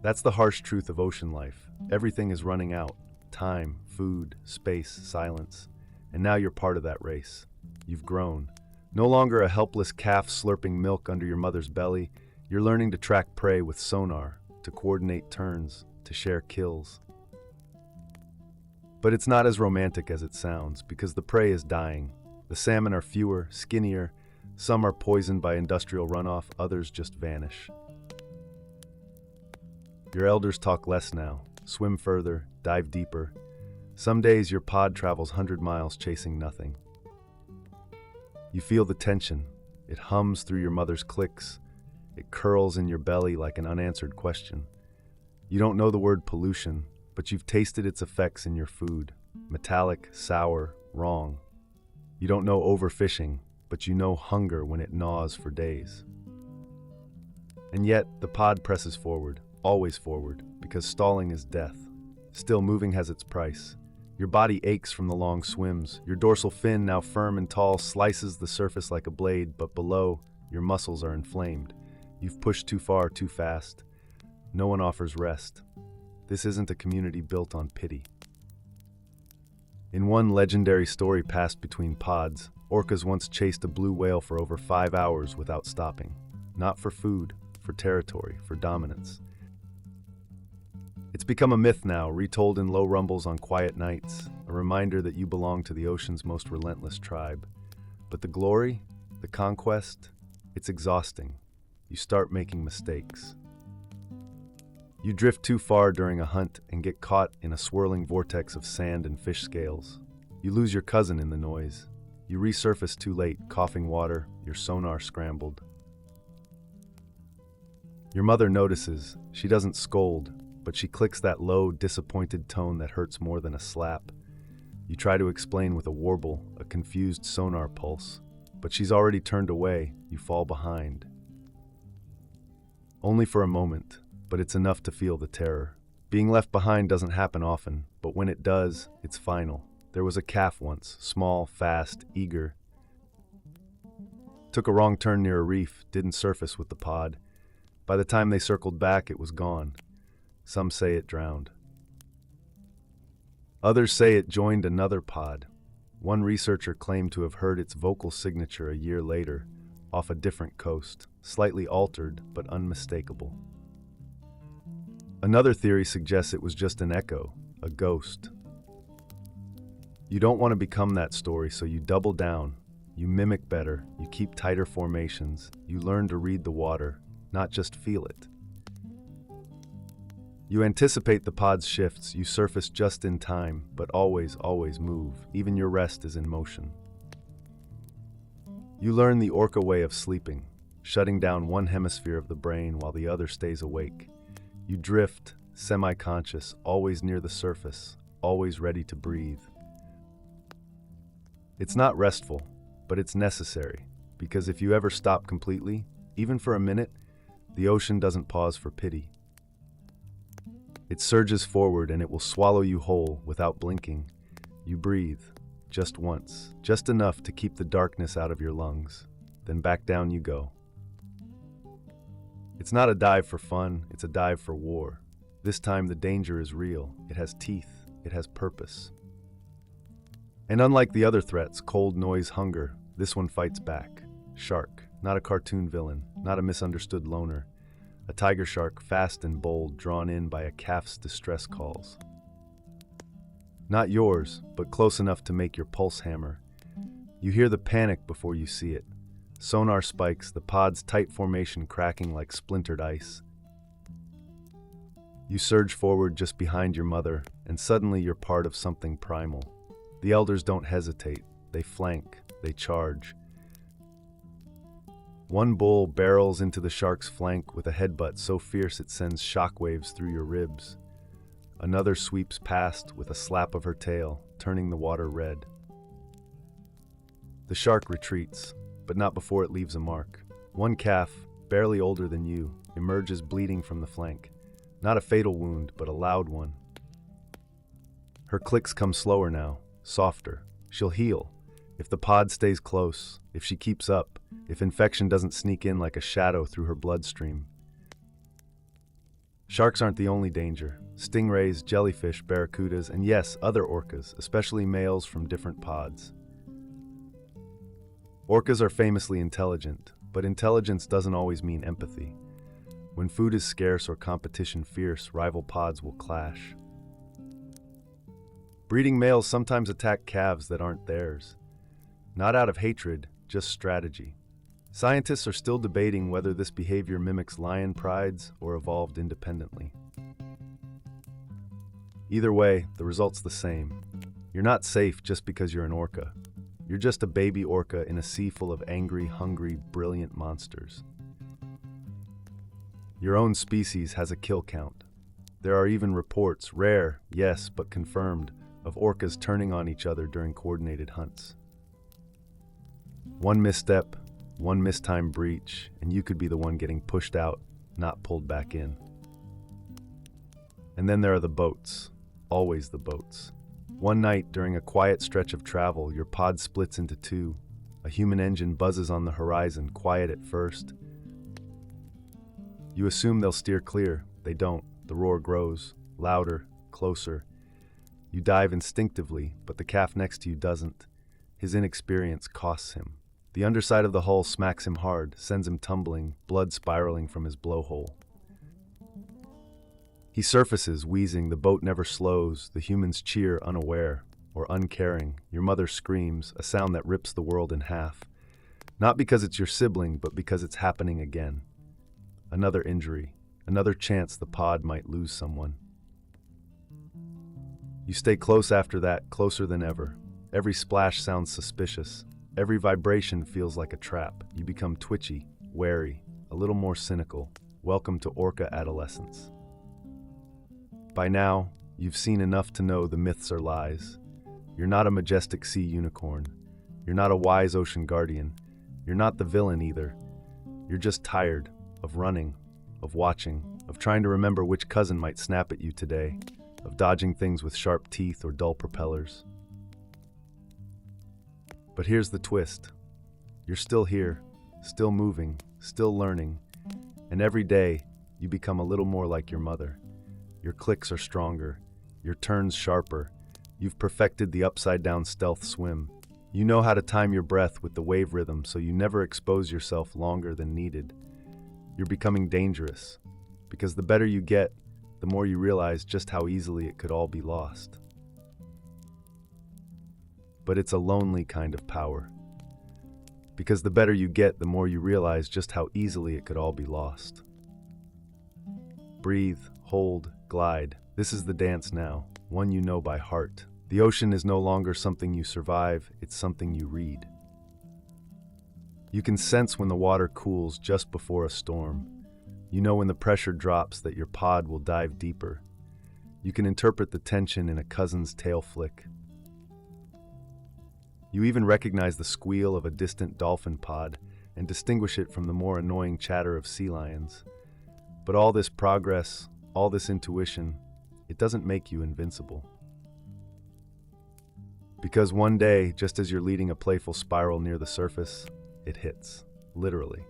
That's the harsh truth of ocean life. Everything is running out. Time, food, space, silence. And now you're part of that race. You've grown. No longer a helpless calf slurping milk under your mother's belly, you're learning to track prey with sonar, to coordinate turns, to share kills. But it's not as romantic as it sounds, because the prey is dying. The salmon are fewer, skinnier. Some are poisoned by industrial runoff, others just vanish. Your elders talk less now, swim further, dive deeper. Some days your pod travels 100 miles chasing nothing. You feel the tension. It hums through your mother's clicks. It curls in your belly like an unanswered question. You don't know the word pollution, but you've tasted its effects in your food. Metallic, sour, wrong. You don't know overfishing, but you know hunger when it gnaws for days. And yet, the pod presses forward, always forward, because stalling is death. Still, moving has its price. Your body aches from the long swims. Your dorsal fin, now firm and tall, slices the surface like a blade, but below, your muscles are inflamed. You've pushed too far, too fast. No one offers rest. This isn't a community built on pity. In one legendary story passed between pods, orcas once chased a blue whale for over 5 hours without stopping. Not for food, for territory, for dominance. It's become a myth now, retold in low rumbles on quiet nights, a reminder that you belong to the ocean's most relentless tribe. But the glory, the conquest, it's exhausting. You start making mistakes. You drift too far during a hunt and get caught in a swirling vortex of sand and fish scales. You lose your cousin in the noise. You resurface too late, coughing water, your sonar scrambled. Your mother notices. She doesn't scold, but she clicks that low, disappointed tone that hurts more than a slap. You try to explain with a warble, a confused sonar pulse. but she's already turned away. You fall behind. Only for a moment, but it's enough to feel the terror. Being left behind doesn't happen often, but when it does, it's final. There was a calf once, small, fast, eager. Took a wrong turn near a reef, didn't surface with the pod. By the time they circled back, it was gone. Some say it drowned. Others say it joined another pod. One researcher claimed to have heard its vocal signature a year later, off a different coast, slightly altered but unmistakable. Another theory suggests it was just an echo, a ghost. You don't want to become that story, so you double down. You mimic better, you keep tighter formations, you learn to read the water, not just feel it. You anticipate the pod's shifts, you surface just in time, but always move, even your rest is in motion. You learn the orca way of sleeping, shutting down one hemisphere of the brain while the other stays awake. You drift, semi-conscious, always near the surface, always ready to breathe. It's not restful, but it's necessary, because if you ever stop completely, even for a minute, the ocean doesn't pause for pity. It surges forward and it will swallow you whole without blinking. You breathe, just once, just enough to keep the darkness out of your lungs. Then back down you go. It's not a dive for fun, it's a dive for war. This time the danger is real. It has teeth, it has purpose. And unlike the other threats, cold, noise, hunger, this one fights back. Shark, not a cartoon villain, not a misunderstood loner. A tiger shark, fast and bold, drawn in by a calf's distress calls. Not yours, but close enough to make your pulse hammer. You hear the panic before you see it. Sonar spikes, the pod's tight formation cracking like splintered ice. You surge forward just behind your mother, and suddenly you're part of something primal. The elders don't hesitate. They flank, they charge. One bull barrels into the shark's flank with a headbutt so fierce it sends shockwaves through your ribs. Another sweeps past with a slap of her tail, turning the water red. The shark retreats, but not before it leaves a mark. One calf, barely older than you, emerges bleeding from the flank. Not a fatal wound, but a loud one. Her clicks come slower now, softer. She'll heal. If the pod stays close, if she keeps up, if infection doesn't sneak in like a shadow through her bloodstream. Sharks aren't the only danger. Stingrays, jellyfish, barracudas, and yes, other orcas, especially males from different pods. Orcas are famously intelligent, but intelligence doesn't always mean empathy. When food is scarce or competition fierce, rival pods will clash. Breeding males sometimes attack calves that aren't theirs. Not out of hatred, just strategy. Scientists are still debating whether this behavior mimics lion prides or evolved independently. Either way, the result's the same. You're not safe just because you're an orca. You're just a baby orca in a sea full of angry, hungry, brilliant monsters. Your own species has a kill count. There are even reports, rare, yes, but confirmed, of orcas turning on each other during coordinated hunts. One misstep, one mistimed breach, and you could be the one getting pushed out, not pulled back in. And then there are the boats, always the boats. One night, during a quiet stretch of travel, your pod splits into two. A human engine buzzes on the horizon, quiet at first. You assume they'll steer clear. They don't. The roar grows, louder, closer. You dive instinctively, but the calf next to you doesn't. His inexperience costs him. The underside of the hull smacks him hard, sends him tumbling, blood spiraling from his blowhole. He surfaces, wheezing, the boat never slows, the humans cheer unaware, or uncaring. Your mother screams, a sound that rips the world in half. Not because it's your sibling, but because it's happening again. Another injury, another chance the pod might lose someone. You stay close after that, closer than ever. Every splash sounds suspicious. Every vibration feels like a trap. You become twitchy, wary, a little more cynical. Welcome to orca adolescence. By now, you've seen enough to know the myths are lies. You're not a majestic sea unicorn. You're not a wise ocean guardian. You're not the villain either. You're just tired of running, of watching, of trying to remember which cousin might snap at you today, of dodging things with sharp teeth or dull propellers. But here's the twist. You're still here, still moving, still learning, and every day you become a little more like your mother. Your clicks are stronger, your turns sharper. You've perfected the upside-down stealth swim. You know how to time your breath with the wave rhythm so you never expose yourself longer than needed. You're becoming dangerous, because the better you get, the more you realize just how easily it could all be lost. But it's a lonely kind of power, because the better you get, the more you realize just how easily it could all be lost. Breathe, hold, glide. This is the dance now, one you know by heart. The ocean is no longer something you survive, it's something you read. You can sense when the water cools just before a storm. You know when the pressure drops that your pod will dive deeper. You can interpret the tension in a cousin's tail flick. You even recognize the squeal of a distant dolphin pod and distinguish it from the more annoying chatter of sea lions. But all this progress, all this intuition, it doesn't make you invincible. Because one day, just as you're leading a playful spiral near the surface, it hits, literally.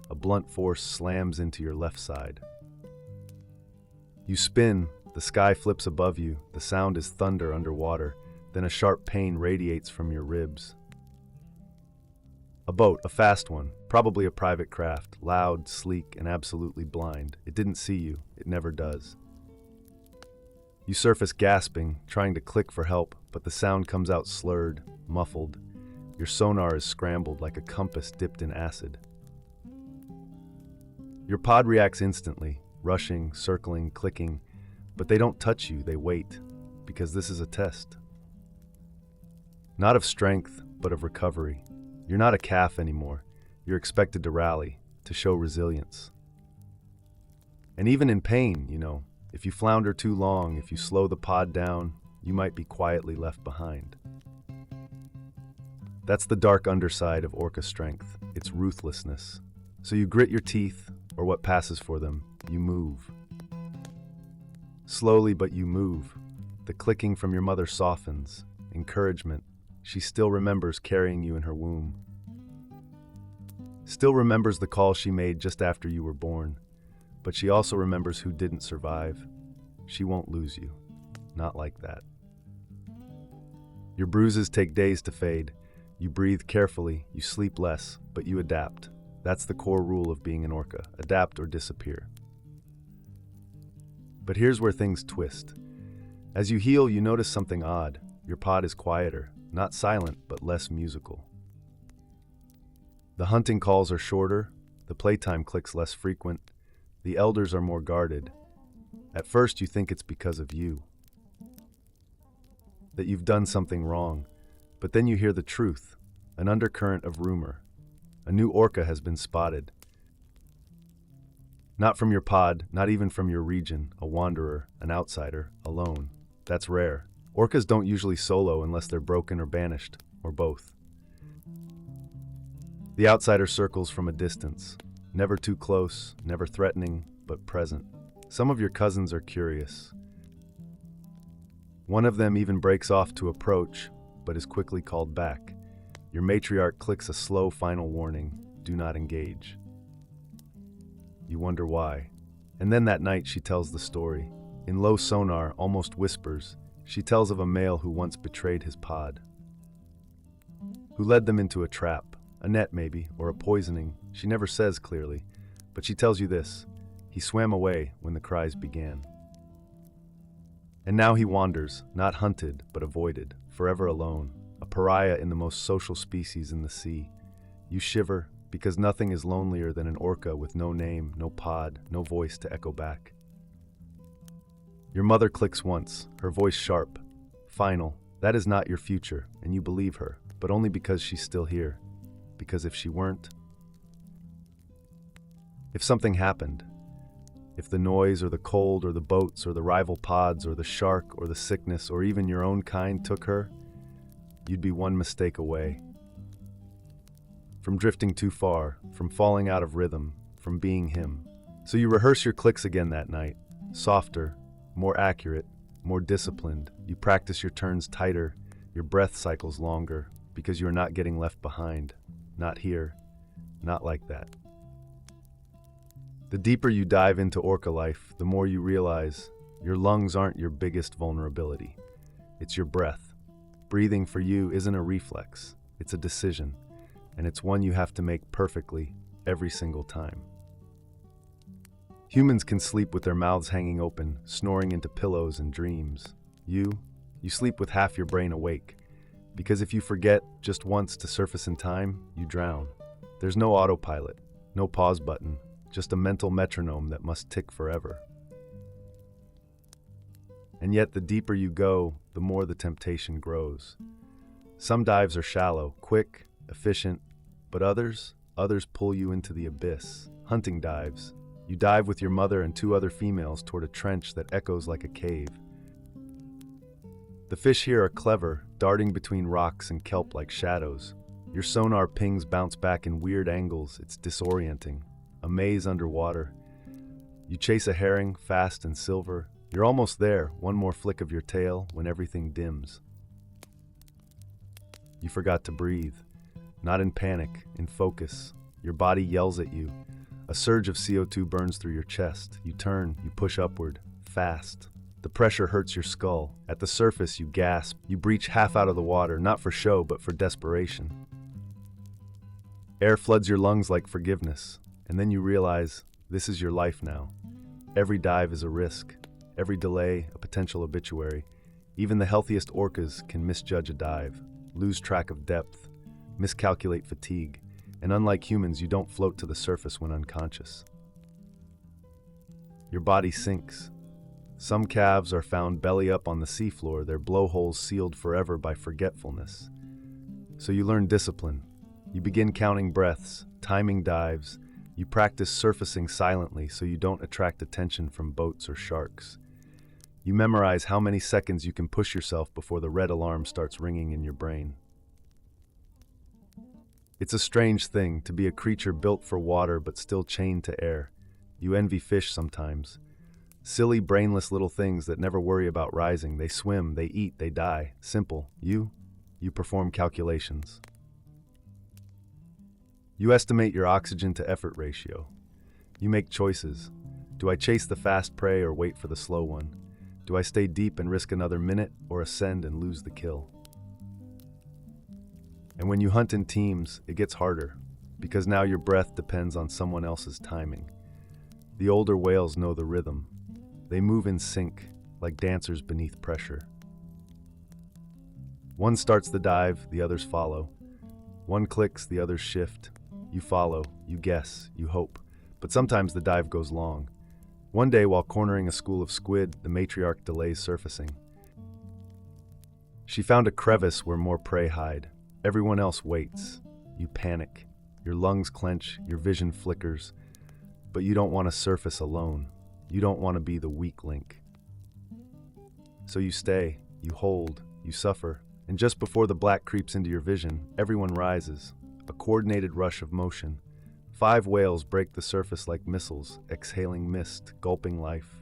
A blunt force slams into your left side. You spin, the sky flips above you, the sound is thunder underwater, then a sharp pain radiates from your ribs. A boat, a fast one, probably a private craft, loud, sleek, and absolutely blind. It didn't see you, it never does. You surface gasping, trying to click for help, but the sound comes out slurred, muffled. Your sonar is scrambled like a compass dipped in acid. Your pod reacts instantly, rushing, circling, clicking, but they don't touch you, they wait, because this is a test. Not of strength, but of recovery. You're not a calf anymore. You're expected to rally, to show resilience. And even in pain, if you flounder too long, if you slow the pod down, you might be quietly left behind. That's the dark underside of orca strength, its ruthlessness. So you grit your teeth, or what passes for them, you move. Slowly, but you move. The clicking from your mother softens. Encouragement. She still remembers carrying you in her womb. Still remembers the call she made just after you were born. But she also remembers who didn't survive. She won't lose you. Not like that. Your bruises take days to fade. You breathe carefully, you sleep less, but you adapt. That's the core rule of being an orca. Adapt or disappear. But here's where things twist. As you heal, you notice something odd. Your pod is quieter, not silent, but less musical. The hunting calls are shorter, the playtime clicks less frequent, the elders are more guarded. At first you think it's because of you, that you've done something wrong, but then you hear the truth, an undercurrent of rumor. A new orca has been spotted. Not from your pod, not even from your region, a wanderer, an outsider, alone. That's rare. Orcas don't usually solo unless they're broken or banished, or both. The outsider circles from a distance, never too close, never threatening, but present. Some of your cousins are curious. One of them even breaks off to approach, but is quickly called back. Your matriarch clicks a slow final warning, do not engage. You wonder why. And then that night she tells the story. In low sonar, almost whispers, she tells of a male who once betrayed his pod. Who led them into a trap, a net maybe, or a poisoning. She never says clearly, but she tells you this. He swam away when the cries began. And now he wanders, not hunted, but avoided, forever alone, a pariah in the most social species in the sea. You shiver, because nothing is lonelier than an orca with no name, no pod, no voice to echo back. Your mother clicks once, her voice sharp, final. That is not your future, and you believe her, but only because she's still here. Because if she weren't, if something happened, if the noise or the cold or the boats or the rival pods or the shark or the sickness or even your own kind took her, you'd be one mistake away. from drifting too far, from falling out of rhythm, from being him. So you rehearse your clicks again that night, softer, more accurate, more disciplined. You practice your turns tighter, your breath cycles longer, because you are not getting left behind. Not here, not like that. The deeper you dive into orca life, the more you realize your lungs aren't your biggest vulnerability. It's your breath. Breathing for you isn't a reflex, it's a decision, and it's one you have to make perfectly every single time. Humans can sleep with their mouths hanging open, snoring into pillows and dreams. You sleep with half your brain awake, because if you forget just once to surface in time, you drown. There's no autopilot, no pause button, just a mental metronome that must tick forever. And yet the deeper you go, the more the temptation grows. Some dives are shallow, quick, efficient, but others pull you into the abyss. Hunting dives. You dive with your mother and 2 other females toward a trench that echoes like a cave. The fish here are clever, darting between rocks and kelp like shadows. Your sonar pings bounce back in weird angles. It's disorienting. A maze underwater. You chase a herring, fast and silver. You're almost there, one more flick of your tail when everything dims. You forgot to breathe. Not in panic, in focus. Your body yells at you. A surge of CO2 burns through your chest. You turn, you push upward, fast. The pressure hurts your skull. At the surface, you gasp. You breach half out of the water, not for show, but for desperation. Air floods your lungs like forgiveness, and then you realize this is your life now. Every dive is a risk. Every delay, a potential obituary. Even the healthiest orcas can misjudge a dive, lose track of depth, miscalculate fatigue, and unlike humans, you don't float to the surface when unconscious. Your body sinks. Some calves are found belly up on the seafloor, their blowholes sealed forever by forgetfulness. So you learn discipline. You begin counting breaths, timing dives. You practice surfacing silently so you don't attract attention from boats or sharks. You memorize how many seconds you can push yourself before the red alarm starts ringing in your brain. It's a strange thing to be a creature built for water but still chained to air. You envy fish sometimes. Silly, brainless little things that never worry about rising. They swim, they eat, they die. Simple. You perform calculations. You estimate your oxygen to effort ratio. You make choices. Do I chase the fast prey or wait for the slow one? Do I stay deep and risk another minute or ascend and lose the kill? And when you hunt in teams, it gets harder, because now your breath depends on someone else's timing. The older whales know the rhythm. They move in sync, like dancers beneath pressure. One starts the dive, the others follow. One clicks, the others shift. You follow, you guess, you hope. But sometimes the dive goes long. One day, while cornering a school of squid, the matriarch delays surfacing. She found a crevice where more prey hide. Everyone else waits. You panic. Your lungs clench, your vision flickers. But you don't want to surface alone. You don't want to be the weak link. So you stay, you hold, you suffer, and just before the black creeps into your vision, everyone rises. A coordinated rush of motion. 5 whales break the surface like missiles, exhaling mist, gulping life.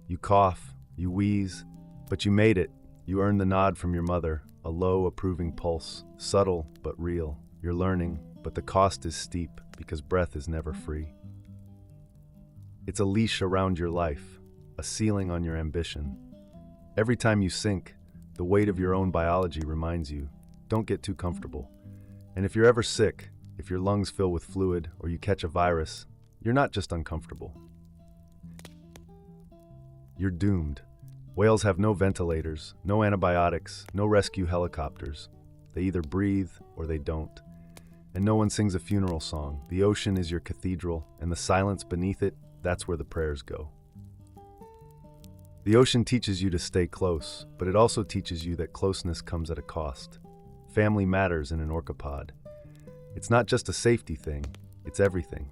You cough, you wheeze, but you made it. You earn the nod from your mother, a low, approving pulse, subtle but real. You're learning, but the cost is steep because breath is never free. It's a leash around your life, a ceiling on your ambition. Every time you sink, the weight of your own biology reminds you, don't get too comfortable. And if you're ever sick, if your lungs fill with fluid or you catch a virus, you're not just uncomfortable. You're doomed. Whales have no ventilators, no antibiotics, no rescue helicopters. They either breathe or they don't. And no one sings a funeral song. The ocean is your cathedral, and the silence beneath it, that's where the prayers go. The ocean teaches you to stay close, but it also teaches you that closeness comes at a cost. Family matters in an orca pod. It's not just a safety thing, it's everything.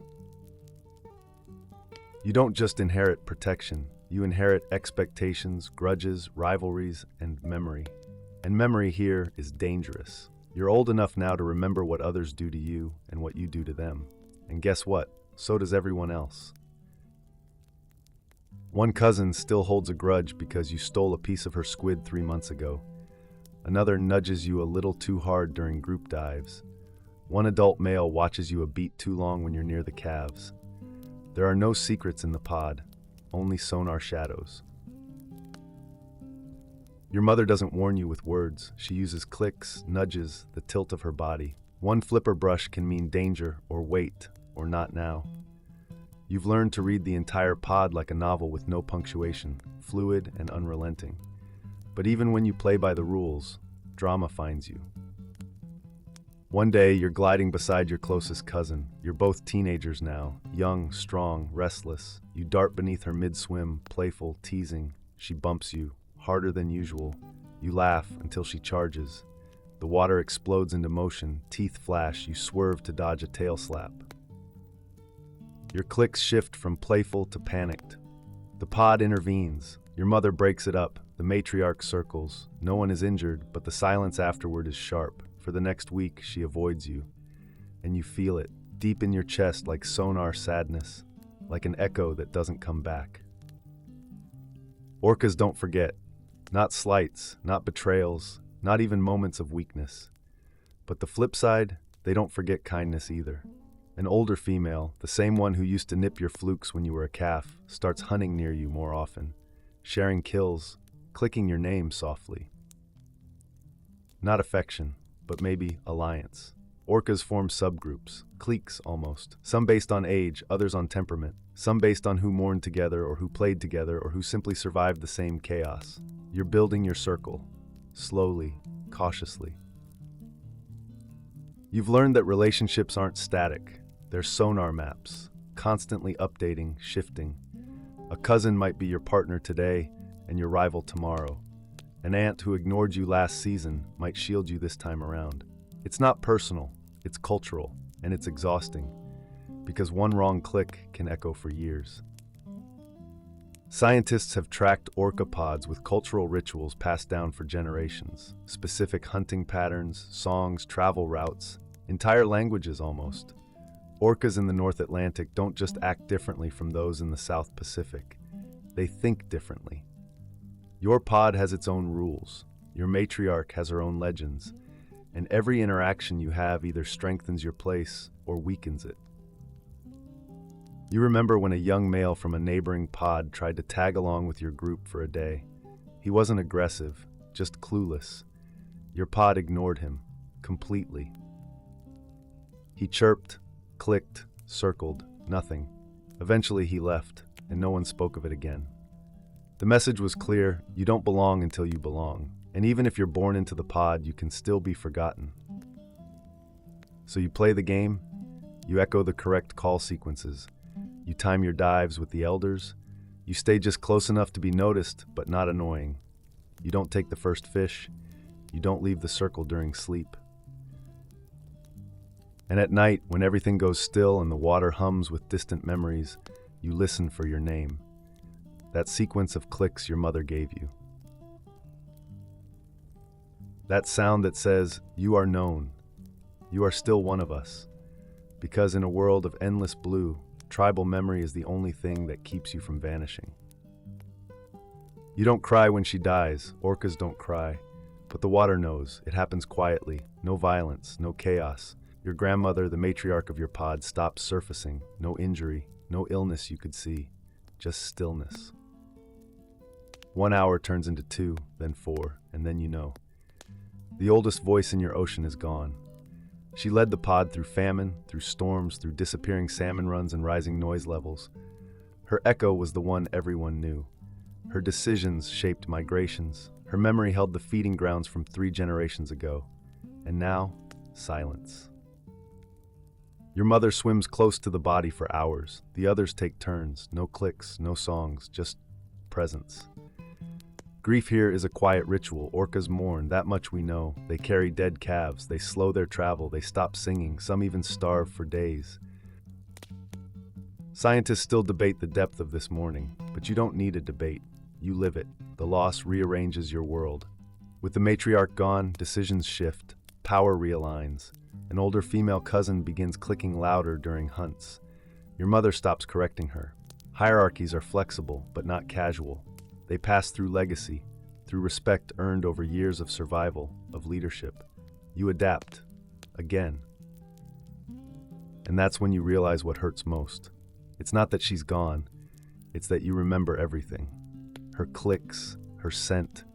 You don't just inherit protection, you inherit expectations, grudges, rivalries, and memory. And memory here is dangerous. You're old enough now to remember what others do to you and what you do to them. And guess what? So does everyone else. One cousin still holds a grudge because you stole a piece of her squid 3 months ago. Another nudges you a little too hard during group dives. One adult male watches you a beat too long when you're near the calves. There are no secrets in the pod, only sonar shadows. Your mother doesn't warn you with words. She uses clicks, nudges, the tilt of her body. One flipper brush can mean danger or wait or not now. You've learned to read the entire pod like a novel with no punctuation, fluid and unrelenting. But even when you play by the rules, drama finds you. One day, you're gliding beside your closest cousin. You're both teenagers now, young, strong, restless. You dart beneath her mid-swim, playful, teasing. She bumps you, harder than usual. You laugh until she charges. The water explodes into motion, teeth flash, you swerve to dodge a tail slap. Your clicks shift from playful to panicked. The pod intervenes. Your mother breaks it up. The matriarch circles. No one is injured, but the silence afterward is sharp. For the next week, she avoids you. And you feel it, deep in your chest like sonar sadness, like an echo that doesn't come back. Orcas don't forget. Not slights, not betrayals, not even moments of weakness. But the flip side, they don't forget kindness either. An older female, the same one who used to nip your flukes when you were a calf, starts hunting near you more often, sharing kills, clicking your name softly. Not affection, but maybe alliance. Orcas form subgroups, cliques almost, some based on age, others on temperament, some based on who mourned together or who played together or who simply survived the same chaos. You're building your circle, slowly, cautiously. You've learned that relationships aren't static, they're sonar maps, constantly updating, shifting. A cousin might be your partner today and your rival tomorrow. An aunt who ignored you last season might shield you this time around. It's not personal, it's cultural, and it's exhausting, because one wrong click can echo for years. Scientists have tracked orca pods with cultural rituals passed down for generations, specific hunting patterns, songs, travel routes, entire languages almost. Orcas in the North Atlantic don't just act differently from those in the South Pacific, they think differently. Your pod has its own rules, your matriarch has her own legends, and every interaction you have either strengthens your place or weakens it. You remember when a young male from a neighboring pod tried to tag along with your group for a day. He wasn't aggressive, just clueless. Your pod ignored him, completely. He chirped, clicked, circled, nothing. Eventually he left, and no one spoke of it again. The message was clear, you don't belong until you belong, and even if you're born into the pod, you can still be forgotten. So you play the game, you echo the correct call sequences, you time your dives with the elders, you stay just close enough to be noticed, but not annoying. You don't take the first fish, you don't leave the circle during sleep. And at night, when everything goes still and the water hums with distant memories, you listen for your name. That sequence of clicks your mother gave you. That sound that says, you are known. You are still one of us. Because in a world of endless blue, tribal memory is the only thing that keeps you from vanishing. You don't cry when she dies. Orcas don't cry. But the water knows. It happens quietly. No violence, no chaos. Your grandmother, the matriarch of your pod, stops surfacing. No injury, no illness you could see. Just stillness. 1 hour turns into 2, then 4, and then you know. The oldest voice in your ocean is gone. She led the pod through famine, through storms, through disappearing salmon runs and rising noise levels. Her echo was the one everyone knew. Her decisions shaped migrations. Her memory held the feeding grounds from 3 generations ago. And now, silence. Your mother swims close to the body for hours. The others take turns. No clicks, no songs, just presence. Grief here is a quiet ritual. Orcas mourn, that much we know. They carry dead calves, they slow their travel, they stop singing, some even starve for days. Scientists still debate the depth of this mourning, but you don't need a debate. You live it. The loss rearranges your world. With the matriarch gone, decisions shift. Power realigns. An older female cousin begins clicking louder during hunts. Your mother stops correcting her. Hierarchies are flexible, but not casual. They pass through legacy, through respect earned over years of survival, of leadership. You adapt. Again. And that's when you realize what hurts most. It's not that she's gone. It's that you remember everything. Her clicks, her scent,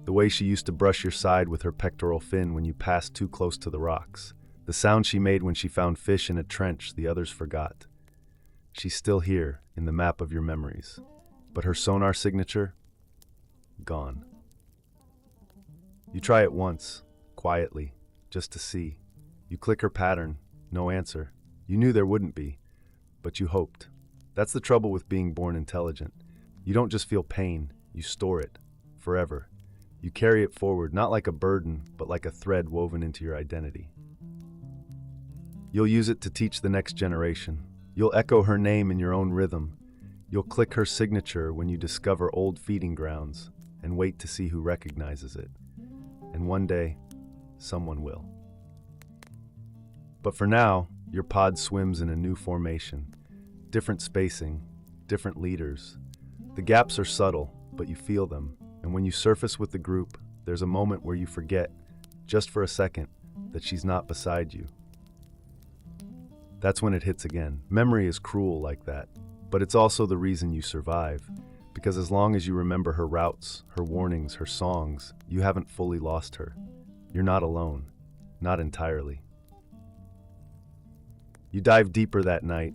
the way she used to brush your side with her pectoral fin when you passed too close to the rocks. The sound she made when she found fish in a trench the others forgot. She's still here, in the map of your memories. But her sonar signature? Gone. You try it once, quietly, just to see. You click her pattern, no answer. You knew there wouldn't be, but you hoped. That's the trouble with being born intelligent. You don't just feel pain, you store it, forever. You carry it forward, not like a burden, but like a thread woven into your identity. You'll use it to teach the next generation. You'll echo her name in your own rhythm. You'll click her signature when you discover old feeding grounds and wait to see who recognizes it. And one day, someone will. But for now, your pod swims in a new formation. Different spacing, different leaders. The gaps are subtle, but you feel them. And when you surface with the group, there's a moment where you forget, just for a second, that she's not beside you. That's when it hits again. Memory is cruel like that, but it's also the reason you survive. Because as long as you remember her routes, her warnings, her songs, you haven't fully lost her. You're not alone. Not entirely. You dive deeper that night,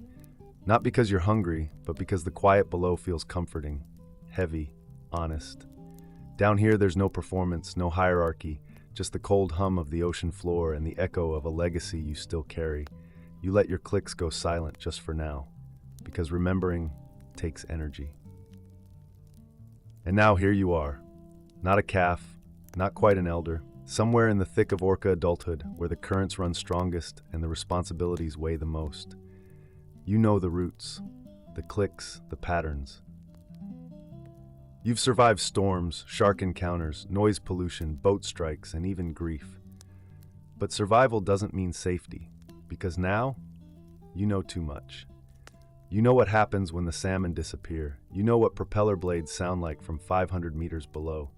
not because you're hungry, but because the quiet below feels comforting, heavy, honest. Down here, there's no performance, no hierarchy, just the cold hum of the ocean floor and the echo of a legacy you still carry. You let your clicks go silent just for now, because remembering takes energy. And now here you are, not a calf, not quite an elder, somewhere in the thick of Orca adulthood where the currents run strongest and the responsibilities weigh the most. You know the roots, the clicks, the patterns. You've survived storms, shark encounters, noise pollution, boat strikes, and even grief. But survival doesn't mean safety, because now, you know too much. You know what happens when the salmon disappear. You know what propeller blades sound like from 500 meters below.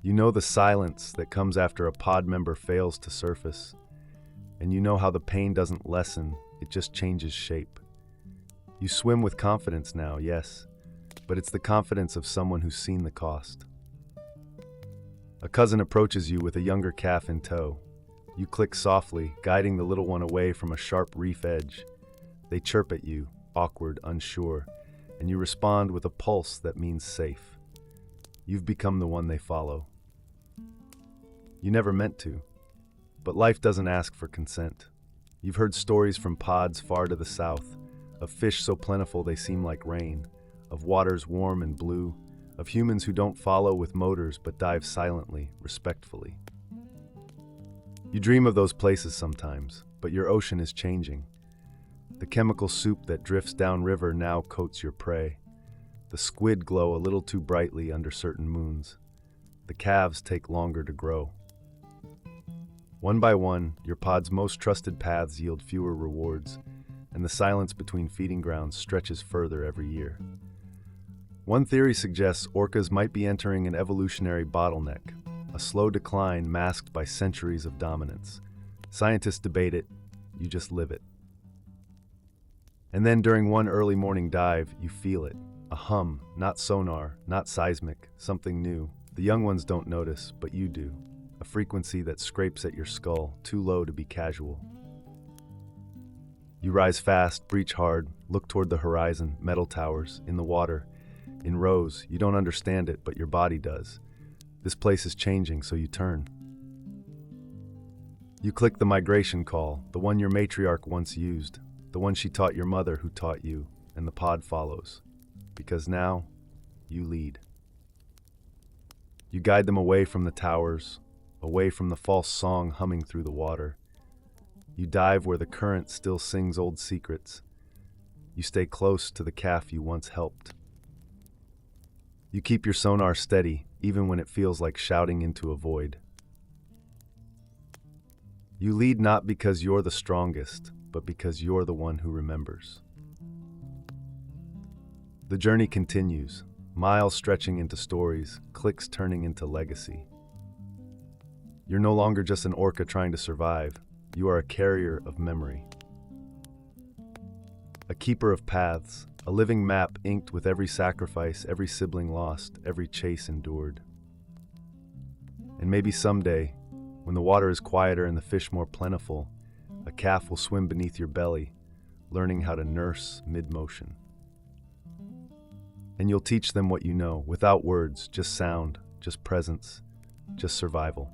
You know the silence that comes after a pod member fails to surface. And you know how the pain doesn't lessen, it just changes shape. You swim with confidence now, yes, but it's the confidence of someone who's seen the cost. A cousin approaches you with a younger calf in tow. You click softly, guiding the little one away from a sharp reef edge. They chirp at you, awkward, unsure, and you respond with a pulse that means safe. You've become the one they follow. You never meant to, but life doesn't ask for consent. You've heard stories from pods far to the south, of fish so plentiful they seem like rain, of waters warm and blue, of humans who don't follow with motors but dive silently, respectfully. You dream of those places sometimes, but your ocean is changing. The chemical soup that drifts downriver now coats your prey. The squid glow a little too brightly under certain moons. The calves take longer to grow. One by one, your pod's most trusted paths yield fewer rewards, and the silence between feeding grounds stretches further every year. One theory suggests orcas might be entering an evolutionary bottleneck, a slow decline masked by centuries of dominance. Scientists debate it, you just live it. And then during one early morning dive, you feel it. A hum, not sonar, not seismic, something new. The young ones don't notice, but you do. A frequency that scrapes at your skull, too low to be casual. You rise fast, breach hard, look toward the horizon, metal towers, in the water, in rows. You don't understand it, but your body does. This place is changing, so you turn. You click the migration call, the one your matriarch once used, the one she taught your mother who taught you, and the pod follows. Because now, you lead. You guide them away from the towers, away from the false song humming through the water. You dive where the current still sings old secrets. You stay close to the calf you once helped. You keep your sonar steady, even when it feels like shouting into a void. You lead not because you're the strongest, but because you're the one who remembers. The journey continues, miles stretching into stories, clicks turning into legacy. You're no longer just an orca trying to survive. You are a carrier of memory. A keeper of paths, a living map inked with every sacrifice, every sibling lost, every chase endured. And maybe someday, when the water is quieter and the fish more plentiful, a calf will swim beneath your belly, learning how to nurse mid-motion. And you'll teach them what you know, without words, just sound, just presence, just survival.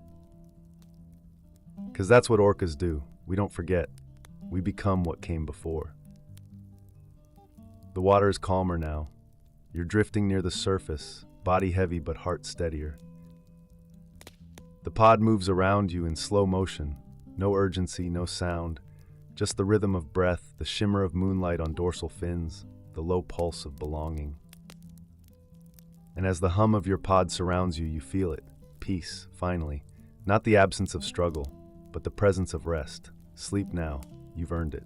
Because that's what orcas do. We don't forget. We become what came before. The water is calmer now. You're drifting near the surface, body heavy but heart steadier. The pod moves around you in slow motion, no urgency, no sound, just the rhythm of breath, the shimmer of moonlight on dorsal fins, the low pulse of belonging. And as the hum of your pod surrounds you, you feel it, peace, finally, not the absence of struggle, but the presence of rest. Sleep now, you've earned it.